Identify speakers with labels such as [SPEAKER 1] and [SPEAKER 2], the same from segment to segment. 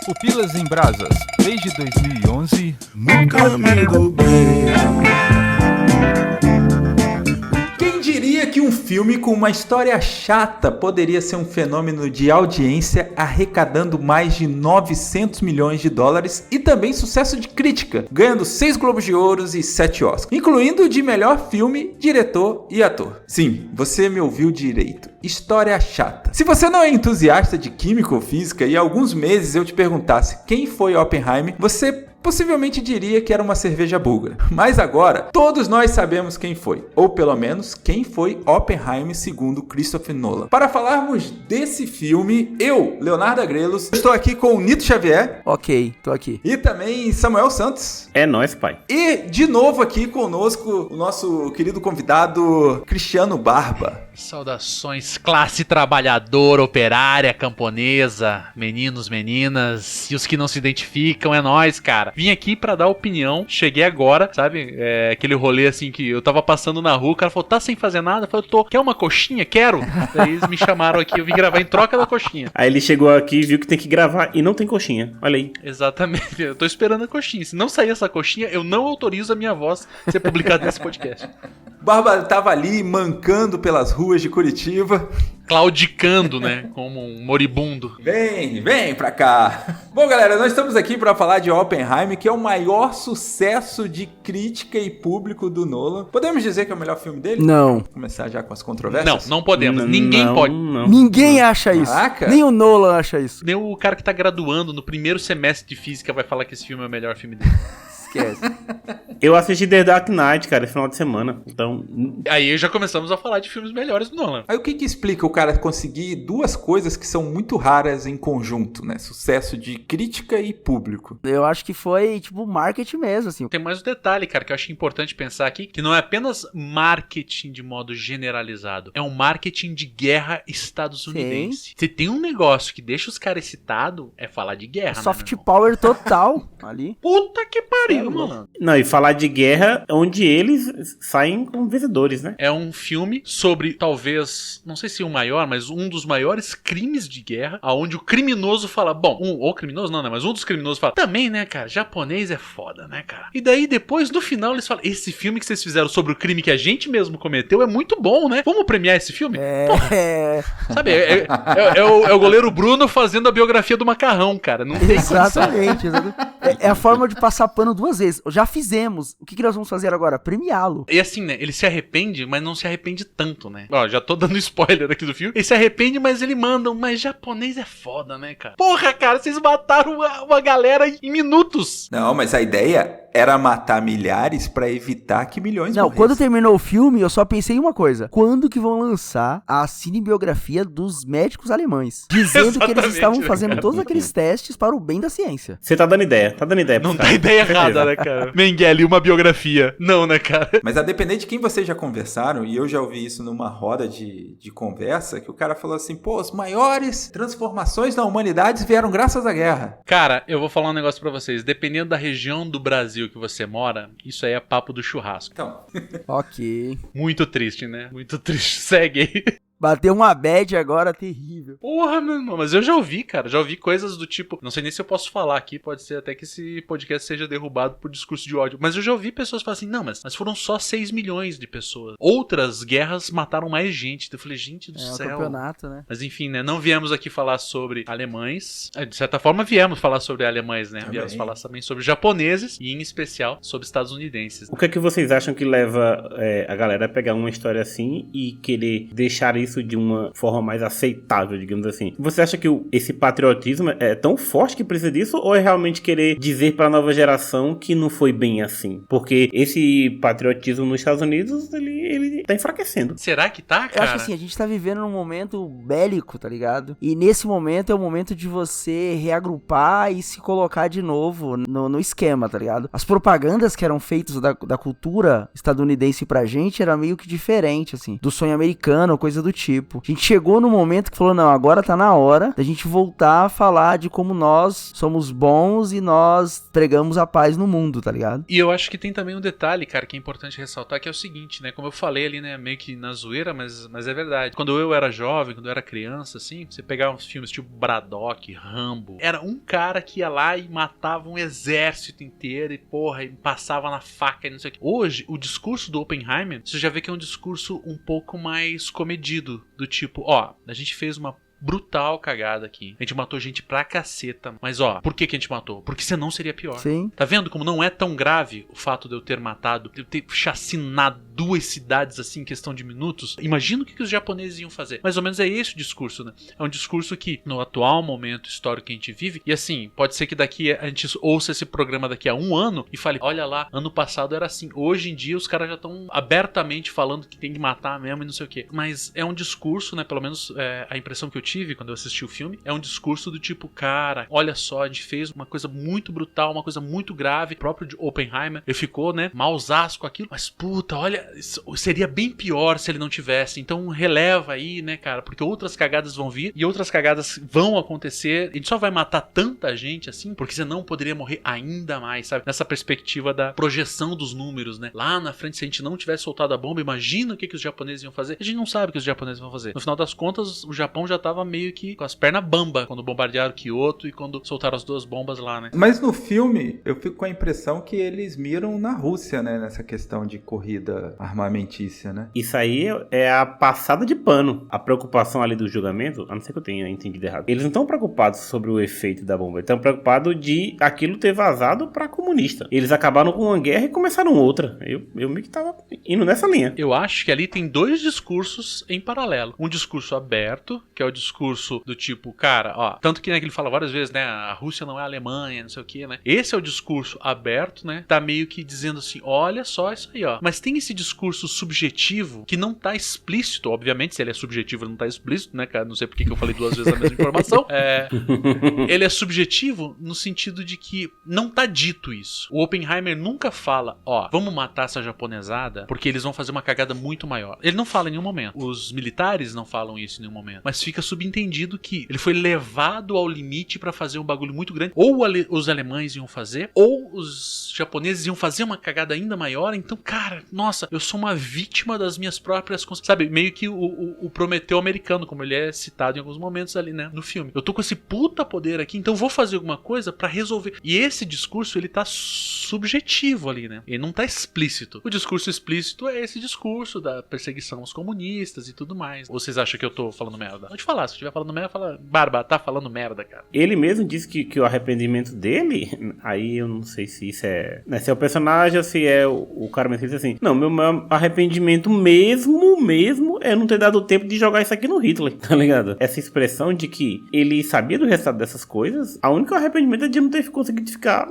[SPEAKER 1] Pupilas em Brasas, desde 2011,
[SPEAKER 2] Nunca me dublei.
[SPEAKER 3] Quem diria que um filme com uma história chata poderia ser um fenômeno de audiência, arrecadando mais de 900 milhões de dólares e também sucesso de crítica, ganhando 6 Globos de Ouro e 7 Oscars, incluindo de melhor filme, diretor e ator. Sim, você me ouviu direito. História chata. Se você não é entusiasta de química ou física e há alguns meses eu te perguntasse quem foi Oppenheimer, você possivelmente diria que era uma cerveja búlgara. Mas agora, todos nós sabemos quem foi. Ou pelo menos, quem foi Oppenheimer segundo Christopher Nolan. Para falarmos desse filme, eu, Leonardo Agrelos, estou aqui com o Nito Xavier.
[SPEAKER 4] Ok, tô aqui.
[SPEAKER 3] E também Samuel Santos.
[SPEAKER 5] É nóis, pai.
[SPEAKER 3] E, de novo aqui conosco, o nosso querido convidado, Cristiano Barba.
[SPEAKER 6] Saudações, classe trabalhadora, operária, camponesa, meninos, meninas e os que não se identificam, é nóis, cara. Vim aqui pra dar opinião, cheguei agora, sabe? Aquele rolê assim que eu tava passando na rua, o cara falou, tá sem fazer nada? Eu falei, tô, quer uma coxinha? Quero. Daí eles me chamaram aqui, eu vim gravar em troca da coxinha.
[SPEAKER 5] Aí ele chegou aqui e viu que tem que gravar e não tem coxinha, olha aí.
[SPEAKER 6] Exatamente, eu tô esperando a coxinha. Se não sair essa coxinha, eu não autorizo a minha voz ser publicada nesse podcast.
[SPEAKER 3] Barba tava ali mancando pelas ruas de Curitiba.
[SPEAKER 6] Claudicando, né? Como um moribundo.
[SPEAKER 3] Vem pra cá. Bom, galera, nós estamos aqui para falar de Oppenheimer, que é o maior sucesso de crítica e público do Nolan. Podemos dizer que é o melhor filme dele?
[SPEAKER 4] Não.
[SPEAKER 3] Vamos começar já com as controvérsias?
[SPEAKER 6] Não podemos. Ninguém
[SPEAKER 5] Não,
[SPEAKER 6] pode.
[SPEAKER 5] não.
[SPEAKER 4] Ninguém acha isso.
[SPEAKER 3] Caraca.
[SPEAKER 4] Nem o Nolan acha isso.
[SPEAKER 6] Nem o cara que tá graduando no primeiro semestre de física vai falar que esse filme é o melhor filme dele.
[SPEAKER 4] Esquece.
[SPEAKER 5] Eu assisti The Dark Knight, cara, esse final de semana, então...
[SPEAKER 6] Aí já começamos a falar de filmes melhores do Nolan.
[SPEAKER 3] Aí o que explica o cara conseguir duas coisas que são muito raras em conjunto, né? Sucesso de crítica e público.
[SPEAKER 4] Eu acho que foi, tipo, marketing mesmo, assim.
[SPEAKER 6] Tem mais um detalhe, cara, que eu acho importante pensar aqui, que não é apenas marketing de modo generalizado, é um marketing de guerra estadunidense. Se tem um negócio que deixa os caras excitados, é falar de guerra,
[SPEAKER 4] Soft
[SPEAKER 6] né,
[SPEAKER 4] power total ali.
[SPEAKER 6] Puta que pariu, mano.
[SPEAKER 5] Não, e falar de guerra onde eles saem como vencedores, né?
[SPEAKER 6] É um filme sobre, talvez, não sei se o maior, mas um dos maiores crimes de guerra, aonde o criminoso fala, bom, ou criminoso não, né, mas um dos criminosos fala, também, né, cara, japonês é foda, né, cara. E daí, depois, no final, eles falam, esse filme que vocês fizeram sobre o crime que a gente mesmo cometeu é muito bom, né? Vamos premiar esse filme? Sabe, é o goleiro Bruno fazendo a biografia do macarrão, cara, não tem
[SPEAKER 4] Exatamente. É a forma de passar pano duas vezes. Já fizemos. O que nós vamos fazer agora? Premiá-lo.
[SPEAKER 6] E assim, né, ele se arrepende, mas não se arrepende tanto, né? Ó, já tô dando spoiler aqui do filme. Ele se arrepende, mas ele manda, mas japonês é foda, né, cara? Porra, cara, vocês mataram uma galera em minutos.
[SPEAKER 3] Não, mas a ideia era matar milhares pra evitar que milhões
[SPEAKER 4] Não,
[SPEAKER 3] morressem.
[SPEAKER 4] quando terminou o filme, eu só pensei em uma coisa. Quando que vão lançar a cinebiografia dos médicos alemães? Dizendo que eles
[SPEAKER 6] Exatamente,
[SPEAKER 4] estavam fazendo
[SPEAKER 6] cara.
[SPEAKER 4] todos aqueles testes para o bem da ciência.
[SPEAKER 5] Você tá dando ideia.
[SPEAKER 6] Não dá ideia errada, né, cara? Mengele, uma biografia. Não, né, cara?
[SPEAKER 3] Mas a depender de quem vocês já conversaram, e eu já ouvi isso numa roda de conversa, que o cara falou assim, pô, as maiores transformações na humanidade vieram graças à guerra.
[SPEAKER 6] Cara, eu vou falar um negócio pra vocês. Dependendo da região do Brasil que você mora, isso aí é papo do churrasco.
[SPEAKER 3] Então,
[SPEAKER 4] Ok.
[SPEAKER 6] Muito triste, né? Muito triste. Segue aí.
[SPEAKER 4] Bateu uma bad agora terrível.
[SPEAKER 6] Porra, meu irmão, mas eu já ouvi, cara. Já ouvi coisas do tipo. Não sei nem se eu posso falar aqui. Pode ser até que esse podcast seja derrubado por discurso de ódio. Mas eu já ouvi pessoas falarem assim: não, mas foram só 6 milhões de pessoas. Outras guerras mataram mais gente. Eu falei, gente do
[SPEAKER 4] É
[SPEAKER 6] céu.
[SPEAKER 4] o campeonato, né?
[SPEAKER 6] Mas enfim, né? Não viemos aqui falar sobre alemães. De certa forma, viemos falar sobre alemães, né?
[SPEAKER 3] Também.
[SPEAKER 6] Viemos falar também sobre japoneses e, em especial, sobre estadunidenses.
[SPEAKER 5] O que é que vocês acham que leva a galera a pegar uma história assim e querer deixar isso de uma forma mais aceitável, digamos assim? Você acha que esse patriotismo é tão forte que precisa disso, ou é realmente querer dizer para a nova geração que não foi bem assim? Porque esse patriotismo nos Estados Unidos, ele tá enfraquecendo.
[SPEAKER 6] Será que tá,
[SPEAKER 4] Eu
[SPEAKER 6] cara?
[SPEAKER 4] acho que assim, a gente tá vivendo num momento bélico, tá ligado? E nesse momento é o momento de você reagrupar e se colocar de novo no esquema, tá ligado? As propagandas que eram feitas da cultura estadunidense pra gente era meio que diferente, assim, do sonho americano, coisa do tipo. A gente chegou no momento que falou, não, agora tá na hora da gente voltar a falar de como nós somos bons e nós pregamos a paz no mundo, tá ligado?
[SPEAKER 6] E eu acho que tem também um detalhe, cara, que é importante ressaltar, que é o seguinte, né? Como eu falei ali, né, meio que na zoeira, mas é verdade. Quando eu era jovem, quando eu era criança, assim, você pegava uns filmes tipo Braddock, Rambo, era um cara que ia lá e matava um exército inteiro e, porra, e passava na faca e não sei o que. Hoje, o discurso do Oppenheimer, você já vê que é um discurso um pouco mais comedido, do tipo, ó, a gente fez uma brutal cagada aqui. A gente matou gente pra caceta. Mas ó, por que a gente matou? Porque senão seria pior.
[SPEAKER 4] Sim.
[SPEAKER 6] Tá vendo como não é tão grave o fato de eu ter matado, de eu ter chacinado 2 cidades assim em questão de minutos? Imagina o que os japoneses iam fazer. Mais ou menos é esse o discurso, né? É um discurso que no atual momento histórico que a gente vive, e assim, pode ser que daqui a gente ouça esse programa daqui a 1 ano e fale, olha lá, ano passado era assim. Hoje em dia os caras já estão abertamente falando que tem que matar mesmo e não sei o que. Mas é um discurso, né? Pelo menos a impressão que eu tive quando eu assisti o filme, é um discurso do tipo, cara, olha só, a gente fez uma coisa muito brutal, uma coisa muito grave. O próprio Oppenheimer, ele ficou, né, mausaço com aquilo, mas puta, olha, seria bem pior se ele não tivesse. Então releva aí, né, cara, porque outras cagadas vão vir e outras cagadas vão acontecer. A gente só vai matar tanta gente assim, porque senão poderia morrer ainda mais, sabe? Nessa perspectiva da projeção dos números, né? Lá na frente, se a gente não tivesse soltado a bomba, imagina o que os japoneses iam fazer. A gente não sabe o que os japoneses vão fazer. No final das contas, o Japão já tava meio que com as pernas bamba quando bombardearam Kyoto e quando soltaram as 2 bombas lá, né?
[SPEAKER 3] Mas no filme, eu fico com a impressão que eles miram na Rússia, né? Nessa questão de corrida armamentícia, né?
[SPEAKER 5] Isso aí é a passada de pano. A preocupação ali do julgamento, a não ser que eu tenha entendido errado. Eles não estão preocupados sobre o efeito da bomba. Eles estão preocupados de aquilo ter vazado pra comunista. Eles acabaram com uma guerra e começaram outra. Eu meio que tava indo nessa linha.
[SPEAKER 6] Eu acho que ali tem 2 discursos em paralelo. Um discurso aberto, que é o discurso do tipo, cara, ó, tanto que, né, que ele fala várias vezes, né, a Rússia não é a Alemanha, não sei o que, né. Esse é o discurso aberto, né, tá meio que dizendo assim, olha só isso aí, ó. Mas tem esse discurso subjetivo que não tá explícito, obviamente, se ele é subjetivo ele não tá explícito, né, cara, não sei por que eu falei 2 vezes a mesma informação. Ele é subjetivo no sentido de que não tá dito isso. O Oppenheimer nunca fala, ó, vamos matar essa japonesada porque eles vão fazer uma cagada muito maior. Ele não fala em nenhum momento. Os militares não falam isso em nenhum momento. Mas fica subentendido que ele foi levado ao limite pra fazer um bagulho muito grande. Ou os alemães iam fazer, ou os japoneses iam fazer uma cagada ainda maior. Então, cara, nossa, eu sou uma vítima das minhas próprias... Sabe, meio que o Prometeu americano, como ele é citado em alguns momentos ali, né, no filme. Eu tô com esse puta poder aqui, então vou fazer alguma coisa pra resolver. E esse discurso, ele tá subjetivo ali, né? Ele não tá explícito. O discurso explícito é esse discurso da perseguição aos comunistas e tudo mais. Ou vocês acham que eu tô falando merda? Pode falar, se eu estiver falando merda, fala, Barba, tá falando merda, cara.
[SPEAKER 5] Ele mesmo disse que o arrependimento dele, aí eu não sei se isso é... Né, se é o personagem ou se é o cara mesmo, disse assim, não, meu maior arrependimento mesmo é não ter dado tempo de jogar isso aqui no Hitler, tá ligado? Essa expressão de que ele sabia do resultado dessas coisas, a única arrependimento é de não ter conseguido ficar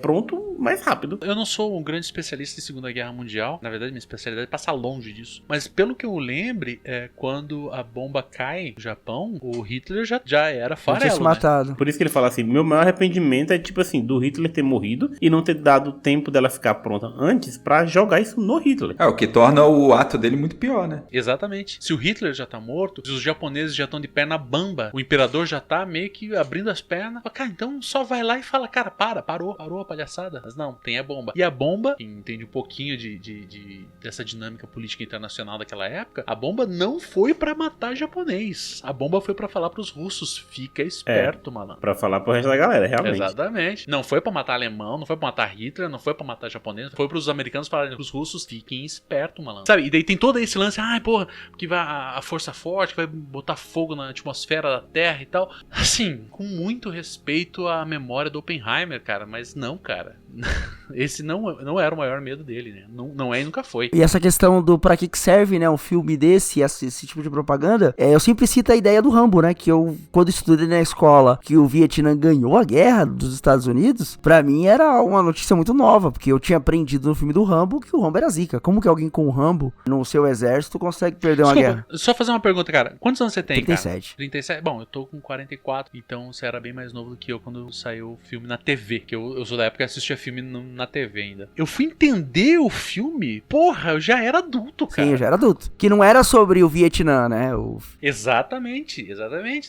[SPEAKER 5] pronto mais rápido.
[SPEAKER 6] Eu não sou um grande especialista em Segunda Guerra Mundial, na verdade minha especialidade é passar longe disso, mas pelo que eu lembre, quando a bomba cai no Japão, o Hitler já era farelo,
[SPEAKER 4] tinha se matado.
[SPEAKER 5] Por isso que ele fala assim, meu maior arrependimento é tipo assim, do Hitler ter morrido e não ter dado tempo dela ficar pronta antes pra jogar isso no Hitler.
[SPEAKER 3] O que torna o ato dele muito pior, né?
[SPEAKER 6] Exatamente. Se o Hitler já tá morto, se os japoneses já estão de perna bamba, o imperador já tá meio que abrindo as pernas, cara, então só vai lá e fala, cara, parou a palhaçada. Mas não, tem a bomba. E a bomba, quem entende um pouquinho dessa dinâmica política internacional daquela época, a bomba não foi pra matar japonês. A bomba foi pra falar pros russos, fica esperto, malandro.
[SPEAKER 5] Pra falar pro resto da galera, realmente.
[SPEAKER 6] Exatamente. Não foi pra matar alemão, não foi pra matar Hitler, não foi pra matar japonês, foi pros americanos falarem pros russos, fiquem esperto, malandro. Sabe? E daí tem todo esse lance, porra, que vai a força forte, que vai botar fogo na atmosfera da Terra e tal. Assim, com muito respeito à memória do Oppenheimer, cara, mas não, cara. Esse não era o maior medo dele, né? Não é e nunca foi.
[SPEAKER 4] E essa questão do pra que serve, né, um filme desse, esse tipo de propaganda, eu sempre cito a ideia do Rambo, né, que eu, quando estudei na escola, que o Vietnã ganhou a guerra dos Estados Unidos, pra mim era uma notícia muito nova, porque eu tinha aprendido no filme do Rambo que o Rambo era zica. Como que alguém com o Rambo no seu exército consegue perder uma guerra?
[SPEAKER 6] Só fazer uma pergunta, cara. Quantos anos você tem,
[SPEAKER 4] 37.
[SPEAKER 6] cara? 37. Bom, eu tô com 44, então você era bem mais novo do que eu quando saiu o filme na TV, que eu sou da época que assistia filme filme na TV ainda. Eu fui entender o filme, porra, eu já era adulto, cara.
[SPEAKER 4] Sim, eu já era adulto. Que não era sobre o Vietnã, né?
[SPEAKER 6] Exatamente,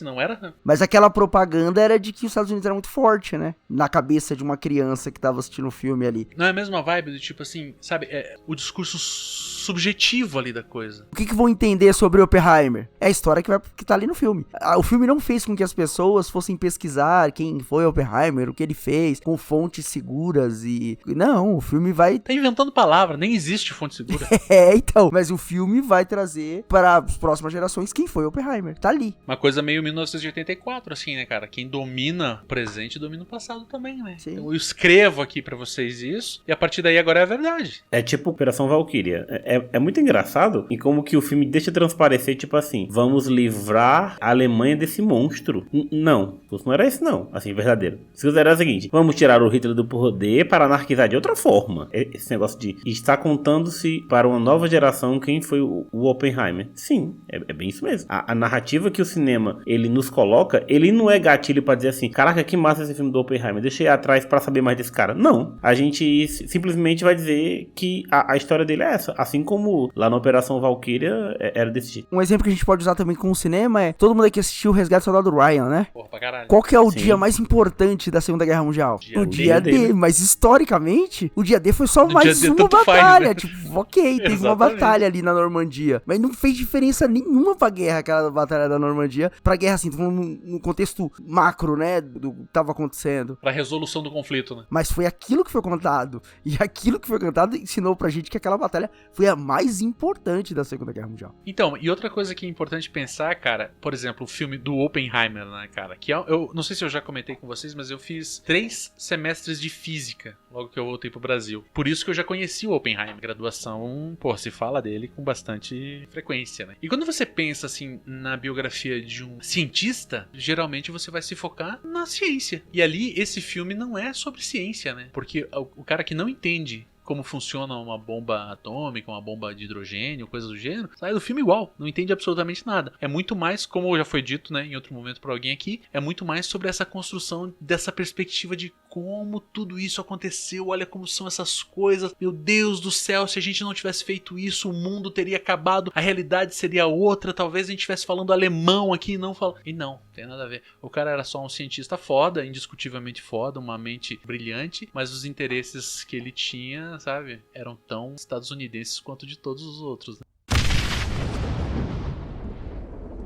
[SPEAKER 6] não era...
[SPEAKER 4] Mas aquela propaganda era de que os Estados Unidos era muito forte, né? Na cabeça de uma criança que tava assistindo o filme ali.
[SPEAKER 6] Não é a mesma vibe do tipo assim, sabe, o discurso subjetivo ali da coisa.
[SPEAKER 4] O que vão entender sobre Oppenheimer? É a história que tá ali no filme. O filme não fez com que as pessoas fossem pesquisar quem foi Oppenheimer, o que ele fez, com fontes seguras e... Não, o filme vai...
[SPEAKER 6] Tá inventando palavra, nem existe fonte segura.
[SPEAKER 4] Então, mas o filme vai trazer para as próximas gerações quem foi Oppenheimer. Tá ali.
[SPEAKER 6] Uma coisa meio 1984, assim, né, cara? Quem domina o presente domina o passado também, né?
[SPEAKER 4] Sim.
[SPEAKER 6] Então, eu escrevo aqui pra vocês isso, e a partir daí agora é a verdade.
[SPEAKER 5] É tipo Operação Valkyria. É muito engraçado em como que o filme deixa transparecer, tipo assim, vamos livrar a Alemanha desse monstro. Não, isso não era isso não, assim, verdadeiro. Se era o seguinte, vamos tirar o Hitler do poder para anarquizar de outra forma. Esse negócio de estar contando-se para uma nova geração quem foi o Oppenheimer. Sim, é bem isso mesmo. A narrativa que o cinema, ele nos coloca, ele não é gatilho pra dizer assim, caraca, que massa esse filme do Oppenheimer, deixa eu ir atrás pra saber mais desse cara. Não, a gente simplesmente vai dizer que a história dele é essa, assim como lá na Operação Valkyria era desse jeito.
[SPEAKER 4] Um exemplo que a gente pode usar também com o cinema é, todo mundo aqui assistiu o Resgate do Soldado Ryan, né?
[SPEAKER 6] Porra, pra caralho.
[SPEAKER 4] Qual que é o
[SPEAKER 5] Sim.
[SPEAKER 4] dia mais importante da Segunda Guerra Mundial? O dia D,
[SPEAKER 5] D.
[SPEAKER 4] mas historicamente, o dia D foi só
[SPEAKER 6] O
[SPEAKER 4] mais
[SPEAKER 6] dia D
[SPEAKER 4] uma
[SPEAKER 6] tanto faz,
[SPEAKER 4] batalha,
[SPEAKER 6] né?
[SPEAKER 4] tipo, ok, teve uma
[SPEAKER 6] Exatamente.
[SPEAKER 4] batalha ali na Normandia, mas não fez diferença nenhuma pra guerra, aquela batalha da Normandia, pra guerra assim, tô falando num contexto macro, né, do que tava acontecendo.
[SPEAKER 6] Pra resolução do conflito, né?
[SPEAKER 4] Mas foi aquilo que foi contado, e aquilo que foi contado ensinou pra gente que aquela batalha foi a mais importante da Segunda Guerra Mundial.
[SPEAKER 6] Então, e outra coisa que é importante pensar, cara, por exemplo, o filme do Oppenheimer, né, cara, que eu não sei se eu já comentei com vocês, mas eu fiz 3 semestres de física logo que eu voltei pro Brasil. Por isso que eu já conheci o Oppenheimer. Graduação, pô, se fala dele com bastante frequência, né? E quando você pensa, assim, na biografia de um cientista, geralmente você vai se focar na ciência. E ali, esse filme não é sobre ciência, né? Porque o cara que não entende como funciona uma bomba atômica, uma bomba de hidrogênio, coisa do gênero, sai do filme igual, não entende absolutamente nada. É muito mais, como já foi dito, né, em outro momento por alguém aqui, é muito mais sobre essa construção dessa perspectiva de como tudo isso aconteceu, olha como são essas coisas, meu Deus do céu, se a gente não tivesse feito isso, o mundo teria acabado, a realidade seria outra, talvez a gente estivesse falando alemão aqui e não falando... E não tem nada a ver. O cara era só um cientista foda, indiscutivelmente foda, uma mente brilhante, mas os interesses que ele tinha, sabe, eram tão estadunidenses quanto de todos os outros, né?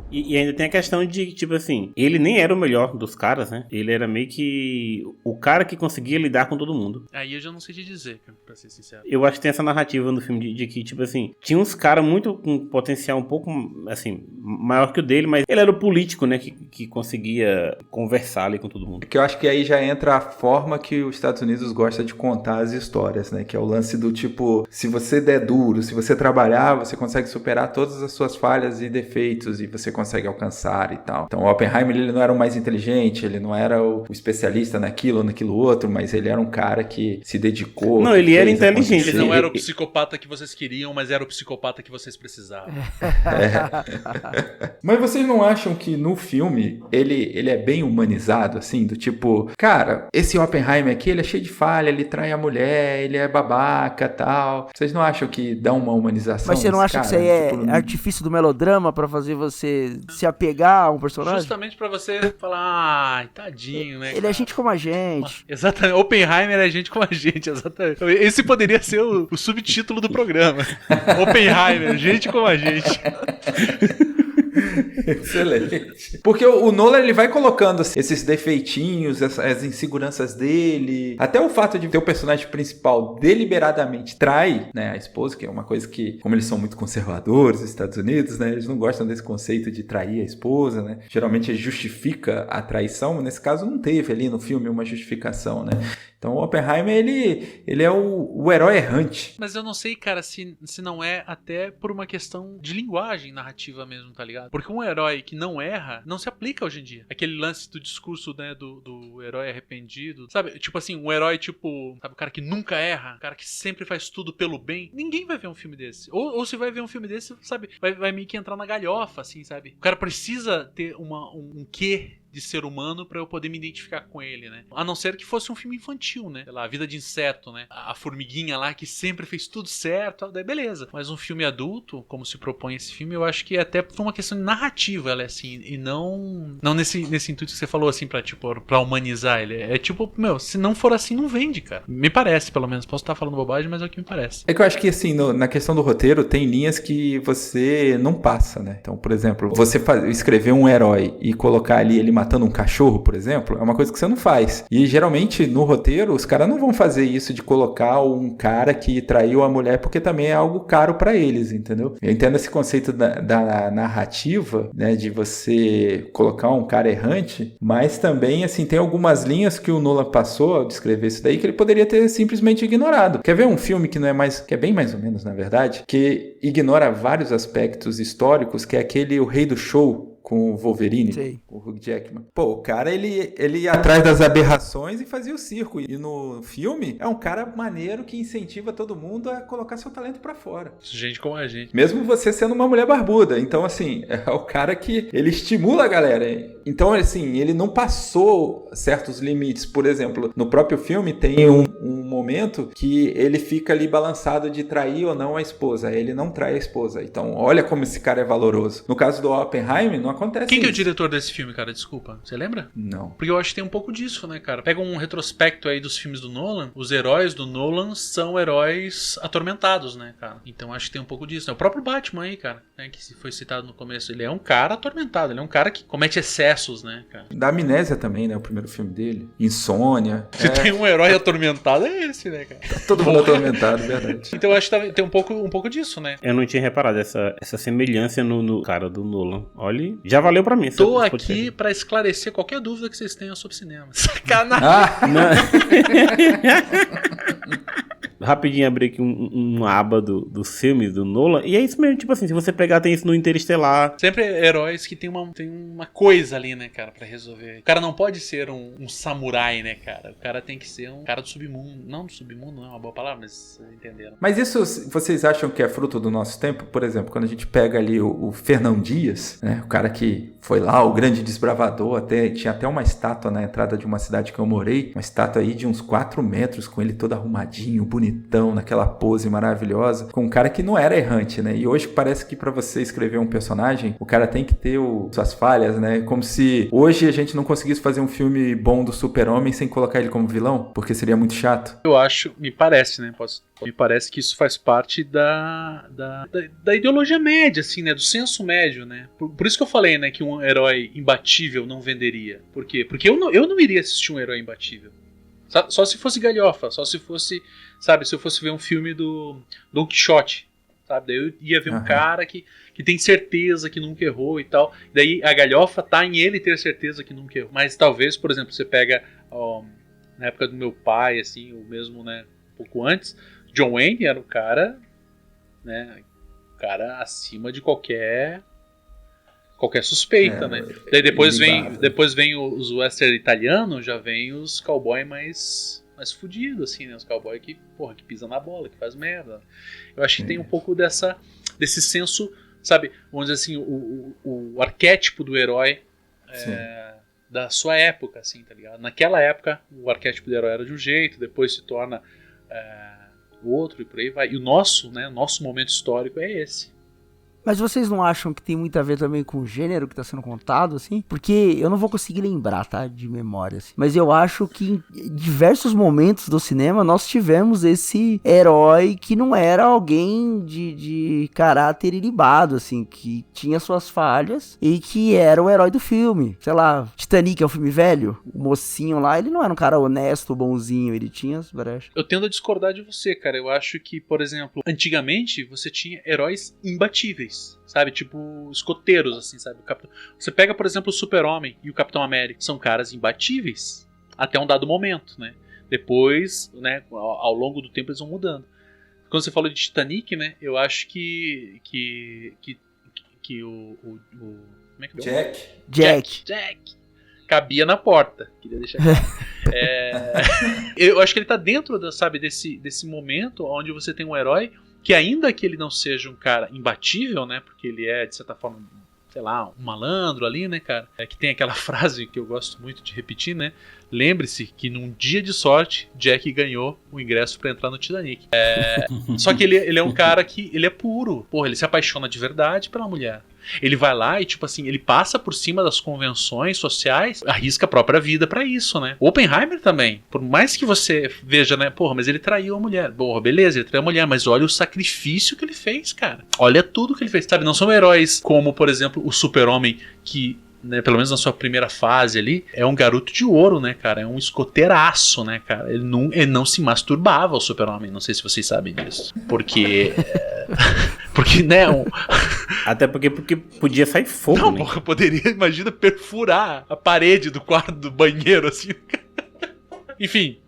[SPEAKER 5] E ainda tem a questão de, tipo assim, ele nem era o melhor dos caras, né? Ele era meio que o cara que conseguia lidar com todo mundo.
[SPEAKER 6] Aí eu já não sei te dizer, pra ser sincero.
[SPEAKER 5] Eu acho que tem essa narrativa no filme de que, tipo assim, tinha uns caras muito com potencial um pouco, assim, maior que o dele, mas ele era o político, né? Que conseguia conversar ali com todo mundo.
[SPEAKER 3] Que eu acho que aí já entra a forma que os Estados Unidos gosta de contar as histórias, né? Que é o lance do tipo, se você der duro, se você trabalhar, você consegue superar todas as suas falhas e defeitos e você consegue alcançar e tal. Então o Oppenheimer, ele não era o mais inteligente, ele não era o especialista naquilo ou naquilo outro, mas ele era um cara que se dedicou.
[SPEAKER 5] Não, ele era inteligente.
[SPEAKER 6] Ele
[SPEAKER 5] Sim.
[SPEAKER 6] não era o psicopata que vocês queriam, mas era o psicopata que vocês precisavam.
[SPEAKER 3] Mas vocês não acham que no filme ele é bem humanizado, assim, do tipo, cara, esse Oppenheimer aqui, ele é cheio de falha, ele trai a mulher, ele é babaca, tal. Vocês não acham que dá uma humanização?
[SPEAKER 4] Mas você não
[SPEAKER 3] nesse
[SPEAKER 4] acha que
[SPEAKER 3] cara?
[SPEAKER 4] isso aí é
[SPEAKER 3] Tipo,
[SPEAKER 4] artifício do melodrama pra fazer você se apegar a um personagem?
[SPEAKER 6] Justamente pra você falar, ai, tadinho, né?
[SPEAKER 4] Ele é gente como a gente.
[SPEAKER 6] Exatamente. Oppenheimer é gente como a gente, exatamente. Esse poderia ser o subtítulo do programa. Oppenheimer, gente como a gente.
[SPEAKER 3] Excelente. Porque o Nolan, ele vai colocando esses defeitinhos, as inseguranças dele, até o fato de ter o personagem principal deliberadamente trai, né, a esposa, que é uma coisa que, como eles são muito conservadores, os Estados Unidos, né, eles não gostam desse conceito de trair a esposa, né, geralmente justifica a traição, mas nesse caso não teve ali no filme uma justificação, né. Então o Oppenheimer, ele é o herói errante.
[SPEAKER 6] Mas eu não sei, cara, se não é até por uma questão de linguagem narrativa mesmo, tá ligado? Porque um herói que não erra, não se aplica hoje em dia. Aquele lance do discurso, né, do herói arrependido. Sabe, tipo assim, um herói tipo, sabe, o cara que nunca erra, o cara que sempre faz tudo pelo bem. Ninguém vai ver um filme desse. Ou se vai ver um filme desse, sabe, vai meio que entrar na galhofa, assim, sabe? O cara precisa ter um quê de ser humano pra eu poder me identificar com ele, né? A não ser que fosse um filme infantil, né? Sei lá, A Vida de Inseto, né? A formiguinha lá que sempre fez tudo certo, daí beleza. Mas um filme adulto, como se propõe esse filme, eu acho que até foi uma questão de narrativa, ela é assim, e não nesse intuito que você falou, assim, pra humanizar ele. É tipo, meu, se não for assim, não vende, cara. Me parece, pelo menos. Posso estar falando bobagem, mas é o que me parece.
[SPEAKER 3] É que eu acho que, assim, na questão do roteiro, tem linhas que você não passa, né? Então, por exemplo, você escrever um herói e colocar ali ele matando um cachorro, por exemplo, é uma coisa que você não faz. E, geralmente, no roteiro, os caras não vão fazer isso de colocar um cara que traiu a mulher, porque também é algo caro pra eles, entendeu? Eu entendo esse conceito da narrativa, né? De você colocar um cara errante, mas também, assim, tem algumas linhas que o Nolan passou ao descrever isso daí que ele poderia ter simplesmente ignorado. Quer ver um filme que não é mais, que é bem mais ou menos, na verdade, que ignora vários aspectos históricos, que é aquele O Rei do Show, com o Wolverine,
[SPEAKER 4] Sei.
[SPEAKER 3] o Hugh Jackman. Pô, o cara, ele ia atrás das aberrações e fazia o circo. E no filme, é um cara maneiro que incentiva todo mundo a colocar seu talento pra fora.
[SPEAKER 6] Gente como a gente.
[SPEAKER 3] Mesmo você sendo uma mulher barbuda. Então, assim, é o cara que ele estimula a galera. Então, assim, ele não passou certos limites. Por exemplo, no próprio filme tem um momento que ele fica ali balançado de trair ou não a esposa. Ele não trai a esposa. Então, olha como esse cara é valoroso. No caso do Oppenheimer, não acontece
[SPEAKER 6] Quem que é o
[SPEAKER 3] isso.
[SPEAKER 6] diretor desse filme, cara? Desculpa. Você lembra?
[SPEAKER 3] Não.
[SPEAKER 6] Porque eu acho que tem um pouco disso, né, cara? Pega um retrospecto aí dos filmes do Nolan. Os heróis do Nolan são heróis atormentados, né, cara? Então acho que tem um pouco disso, né? O próprio Batman aí, cara, né, que foi citado no começo. Ele é um cara atormentado. Ele é um cara que comete excessos, né, cara?
[SPEAKER 3] Da Amnésia também, né? O primeiro filme dele. Insônia.
[SPEAKER 6] Se tem um herói atormentado, é esse, né, cara?
[SPEAKER 3] Todo mundo atormentado, verdade.
[SPEAKER 6] Então eu acho que tem um pouco disso, né?
[SPEAKER 5] Eu não tinha reparado essa semelhança no cara do Nolan. Olha, já valeu pra mim.
[SPEAKER 6] Tô
[SPEAKER 5] esse
[SPEAKER 6] aqui
[SPEAKER 5] podcast.
[SPEAKER 6] pra esclarecer qualquer dúvida que vocês tenham sobre cinema. Sacanagem!
[SPEAKER 5] Rapidinho abrir aqui uma aba dos filmes do Nolan. E é isso mesmo, tipo assim, se você pegar, tem isso no Interestelar.
[SPEAKER 6] Sempre heróis que tem uma coisa ali, né, cara, pra resolver. O cara não pode ser um samurai, né, cara? O cara tem que ser um cara do submundo. Não do submundo, não é uma boa palavra, mas vocês entenderam.
[SPEAKER 3] Mas isso, vocês acham que é fruto do nosso tempo? Por exemplo, quando a gente pega ali o Fernão Dias, né? O cara que foi lá, o grande desbravador, tinha até uma estátua na entrada de uma cidade que eu morei, uma estátua aí de uns 4 metros, com ele todo arrumadinho, bonitão, naquela pose maravilhosa, com um cara que não era errante, né? E hoje parece que pra você escrever um personagem, o cara tem que ter suas falhas, né? Como se hoje a gente não conseguisse fazer um filme bom do Super-Homem sem colocar ele como vilão, porque seria muito chato.
[SPEAKER 6] Eu acho, me parece, né? Me parece que isso faz parte da ideologia média, assim, né? Do senso médio, né? Por isso que eu falei, né? Que um herói imbatível não venderia. Por quê? Porque eu não iria assistir um herói imbatível. Só se fosse galhofa, só se fosse, sabe? Se eu fosse ver um filme do Don Quixote, sabe? Daí eu ia ver um cara que tem certeza que nunca errou e tal. Daí a galhofa tá em ele ter certeza que nunca errou. Mas talvez, por exemplo, você pega na época do meu pai, assim, ou mesmo, né? Um pouco antes, John Wayne era um cara, né? Um cara acima de qualquer suspeita, né? Daí depois vem os western italianos, já vem os cowboy mais fudidos, assim, né? Os cowboy que pisam na bola, que faz merda. Eu acho que tem um pouco desse senso, sabe? Vamos dizer assim, o arquétipo do herói da sua época, assim, tá ligado? Naquela época, o arquétipo do herói era de um jeito, depois se torna o outro e por aí vai. E o nosso momento histórico é esse.
[SPEAKER 4] Mas vocês não acham que tem muito a ver também com o gênero que tá sendo contado, assim? Porque eu não vou conseguir lembrar, tá? De memória, assim. Mas eu acho que em diversos momentos do cinema nós tivemos esse herói que não era alguém de caráter ilibado, assim. Que tinha suas falhas e que era o herói do filme. Sei lá, Titanic é um filme velho. O mocinho lá, ele não era um cara honesto, bonzinho. Ele tinha as brechas.
[SPEAKER 6] Eu tendo a discordar de você, cara. Eu acho que, por exemplo, antigamente você tinha heróis imbatíveis. Sabe, tipo escoteiros, assim, sabe? Você pega, por exemplo, o Super-Homem e o Capitão América. São caras imbatíveis até um dado momento, né? Depois, né, ao longo do tempo eles vão mudando. Quando você falou de Titanic, né? Eu acho que o como é que é? Jack cabia na porta. Queria deixar claro. Eu acho que ele tá dentro desse momento onde você tem um herói que, ainda que ele não seja um cara imbatível, né? Porque ele é, de certa forma, sei lá, um malandro ali, né, cara? É que tem aquela frase que eu gosto muito de repetir, né? Lembre-se que num dia de sorte, Jack ganhou o ingresso pra entrar no Titanic. Só que ele é um cara que ele é puro. Porra, ele se apaixona de verdade pela mulher. Ele vai lá e, tipo assim, ele passa por cima das convenções sociais, arrisca a própria vida pra isso, né? O Oppenheimer também. Por mais que você veja, né? Porra, mas ele traiu a mulher. Porra, beleza, ele traiu a mulher, mas olha o sacrifício que ele fez, cara. Olha tudo que ele fez. Sabe, não são heróis como, por exemplo, o Super-Homem, que... né, pelo menos na sua primeira fase ali, é um garoto de ouro, né, cara? É um escoteiraço, né, cara? Ele não se masturbava, o Super-Homem. Não sei se vocês sabem disso. Porque... porque, né...
[SPEAKER 5] Até porque podia sair fogo,
[SPEAKER 6] Não,
[SPEAKER 5] né?
[SPEAKER 6] porra, poderia, imagina, perfurar a parede do quarto do banheiro, assim... Enfim,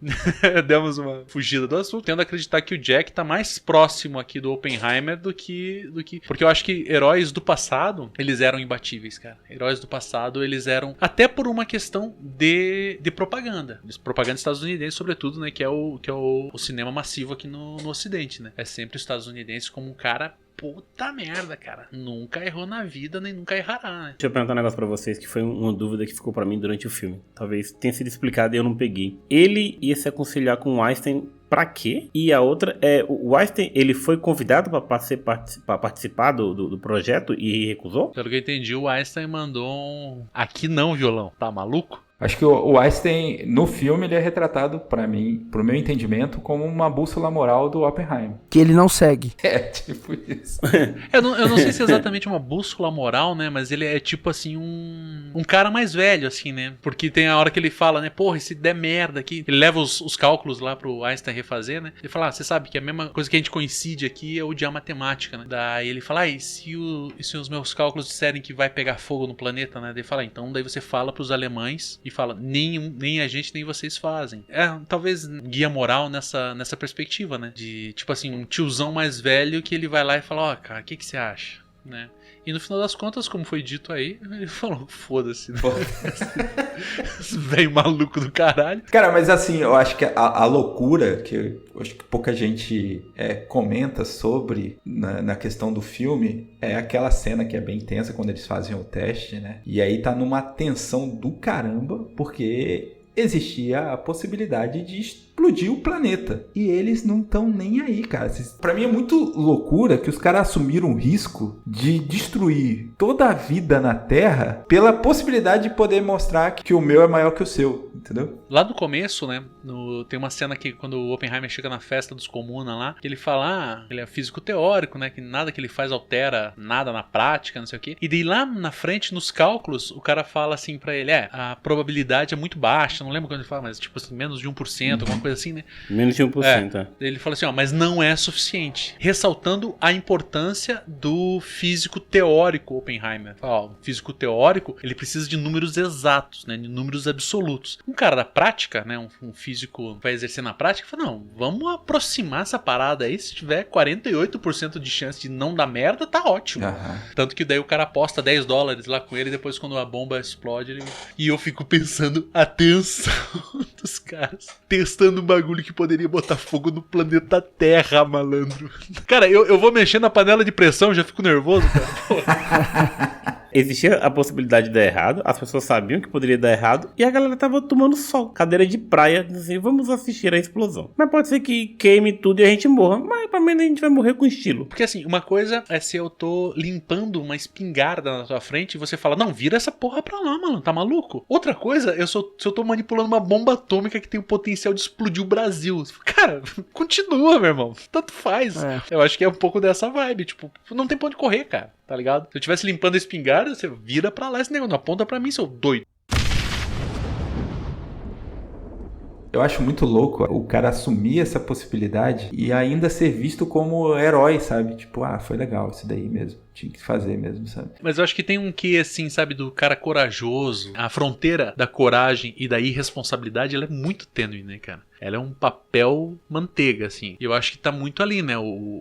[SPEAKER 6] demos uma fugida do assunto, tendo a acreditar que o Jack tá mais próximo aqui do Oppenheimer do que... Porque eu acho que heróis do passado, eles eram imbatíveis, cara. Heróis do passado, eles eram... Até por uma questão de propaganda. Propaganda estadunidense, sobretudo, né? Que é o cinema massivo aqui no Ocidente, né? É sempre os estadunidenses como um cara... Puta merda, cara. Nunca errou na vida, nem nunca errará, né?
[SPEAKER 5] Deixa eu perguntar um negócio pra vocês, que foi uma dúvida que ficou pra mim durante o filme. Talvez tenha sido explicado e eu não peguei. Ele ia se aconselhar com o Einstein pra quê? E a outra é, o Einstein, ele foi convidado pra participar do projeto e recusou?
[SPEAKER 6] Pelo que eu entendi, o Einstein mandou um... Aqui não, violão. Tá maluco?
[SPEAKER 3] Acho que o Einstein, no filme, ele é retratado, pra mim, pro meu entendimento, como uma bússola moral do Oppenheimer.
[SPEAKER 4] Que ele não segue.
[SPEAKER 3] É, tipo isso.
[SPEAKER 6] Eu não sei se é exatamente uma bússola moral, né? Mas ele é tipo assim, um cara mais velho, assim, né? Porque tem a hora que ele fala, né? Porra, e se der merda aqui. Ele leva os cálculos lá pro Einstein refazer, né? Ele fala, você sabe que a mesma coisa que a gente coincide aqui é odiar matemática, né? Daí ele fala, e se os meus cálculos disserem que vai pegar fogo no planeta, né? Daí ele fala, então daí você fala pros alemães e fala, nem a gente nem vocês fazem. Talvez guia moral nessa perspectiva, né? De, tipo assim, um tiozão mais velho que ele vai lá e fala, cara, o que você acha? Né? E no final das contas, como foi dito aí, ele falou, foda-se. Né? Esse velho maluco do caralho.
[SPEAKER 3] Cara, mas assim, eu acho que a loucura, que eu acho que pouca gente comenta sobre na questão do filme, é aquela cena que é bem tensa quando eles fazem o teste, né? E aí tá numa tensão do caramba, porque existia a possibilidade de explodir o planeta. E eles não estão nem aí, cara. Pra mim é muito loucura que os caras assumiram o risco de destruir toda a vida na Terra pela possibilidade de poder mostrar que o meu é maior que o seu, entendeu?
[SPEAKER 6] Lá no começo, né, tem uma cena que quando o Oppenheimer chega na festa dos Comuna lá, que ele fala, ele é físico teórico, né, que nada que ele faz altera nada na prática, não sei o quê. E daí lá na frente, nos cálculos, o cara fala assim pra ele, a probabilidade é muito baixa, não lembro quando ele fala, mas tipo assim, menos de 1%, alguma coisa assim, né?
[SPEAKER 5] Menos de 1%,
[SPEAKER 6] Ele fala assim, mas não é suficiente. Ressaltando a importância do físico teórico Oppenheimer. O físico teórico, ele precisa de números exatos, né? De números absolutos. Um cara da prática, né? Um físico que vai exercer na prática, fala, não, vamos aproximar essa parada aí. Se tiver 48% de chance de não dar merda, tá ótimo. Tanto que daí o cara aposta $10 lá com ele, depois quando a bomba explode, e eu fico pensando, atenção dos caras, testando um bagulho que poderia botar fogo no planeta Terra, malandro. Cara, eu vou mexer na panela de pressão, já fico nervoso, cara.
[SPEAKER 5] Existia a possibilidade de dar errado, as pessoas sabiam que poderia dar errado, e a galera tava tomando sol, cadeira de praia, dizendo, vamos assistir a explosão. Mas pode ser que queime tudo e a gente morra, mas pelo menos a gente vai morrer com estilo.
[SPEAKER 6] Porque assim, uma coisa é se eu tô limpando uma espingarda na tua frente e você fala, não, vira essa porra pra lá, mano, tá maluco? Outra coisa é se eu tô manipulando uma bomba atômica que tem o potencial de explodir o Brasil. Cara, continua, meu irmão, tanto faz. Eu acho que é um pouco dessa vibe, tipo, não tem pra onde correr, cara, tá ligado? Se eu tivesse limpando a espingarda, você vira pra lá esse negócio, não aponta pra mim, seu doido.
[SPEAKER 3] Eu acho muito louco o cara assumir essa possibilidade e ainda ser visto como herói, sabe? Tipo, foi legal isso daí mesmo. Tinha que fazer mesmo, sabe?
[SPEAKER 6] Mas eu acho que tem um quê, assim, sabe, do cara corajoso. A fronteira da coragem e da irresponsabilidade, ela é muito tênue, né, cara? Ela é um papel manteiga, assim. E eu acho que tá muito ali, né?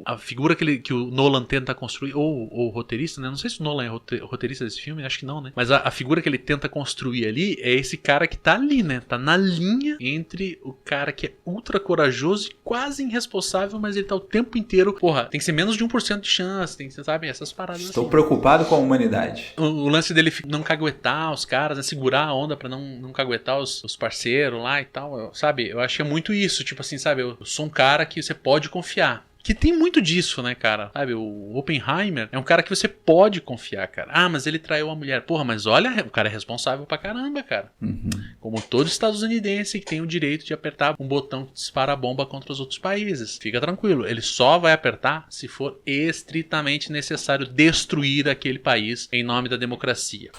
[SPEAKER 6] A figura que o Nolan tenta construir, ou o roteirista, né? Não sei se o Nolan é roteirista desse filme, acho que não, né? Mas a figura que ele tenta construir ali é esse cara que tá ali, né? Tá na linha entre o cara que é ultra corajoso e quase irresponsável, mas ele tá o tempo inteiro, porra, tem que ser menos de 1% de chance, tem que ser, sabe? Essas paradas. paradas
[SPEAKER 3] Estou
[SPEAKER 6] assim.
[SPEAKER 3] preocupado com a humanidade.
[SPEAKER 6] O lance dele não caguetar os caras, né? Segurar a onda pra não caguetar os parceiros lá e tal, sabe? Eu acho que é muito isso, tipo assim, sabe? Eu sou um cara que você pode confiar. Que tem muito disso, né, cara? Sabe, o Oppenheimer é um cara que você pode confiar, cara. Ah, mas ele traiu a mulher. Porra, mas olha, o cara é responsável pra caramba, cara. Como todo estadunidense que tem o direito de apertar um botão que dispara a bomba contra os outros países. Fica tranquilo, ele só vai apertar se for estritamente necessário destruir aquele país em nome da democracia.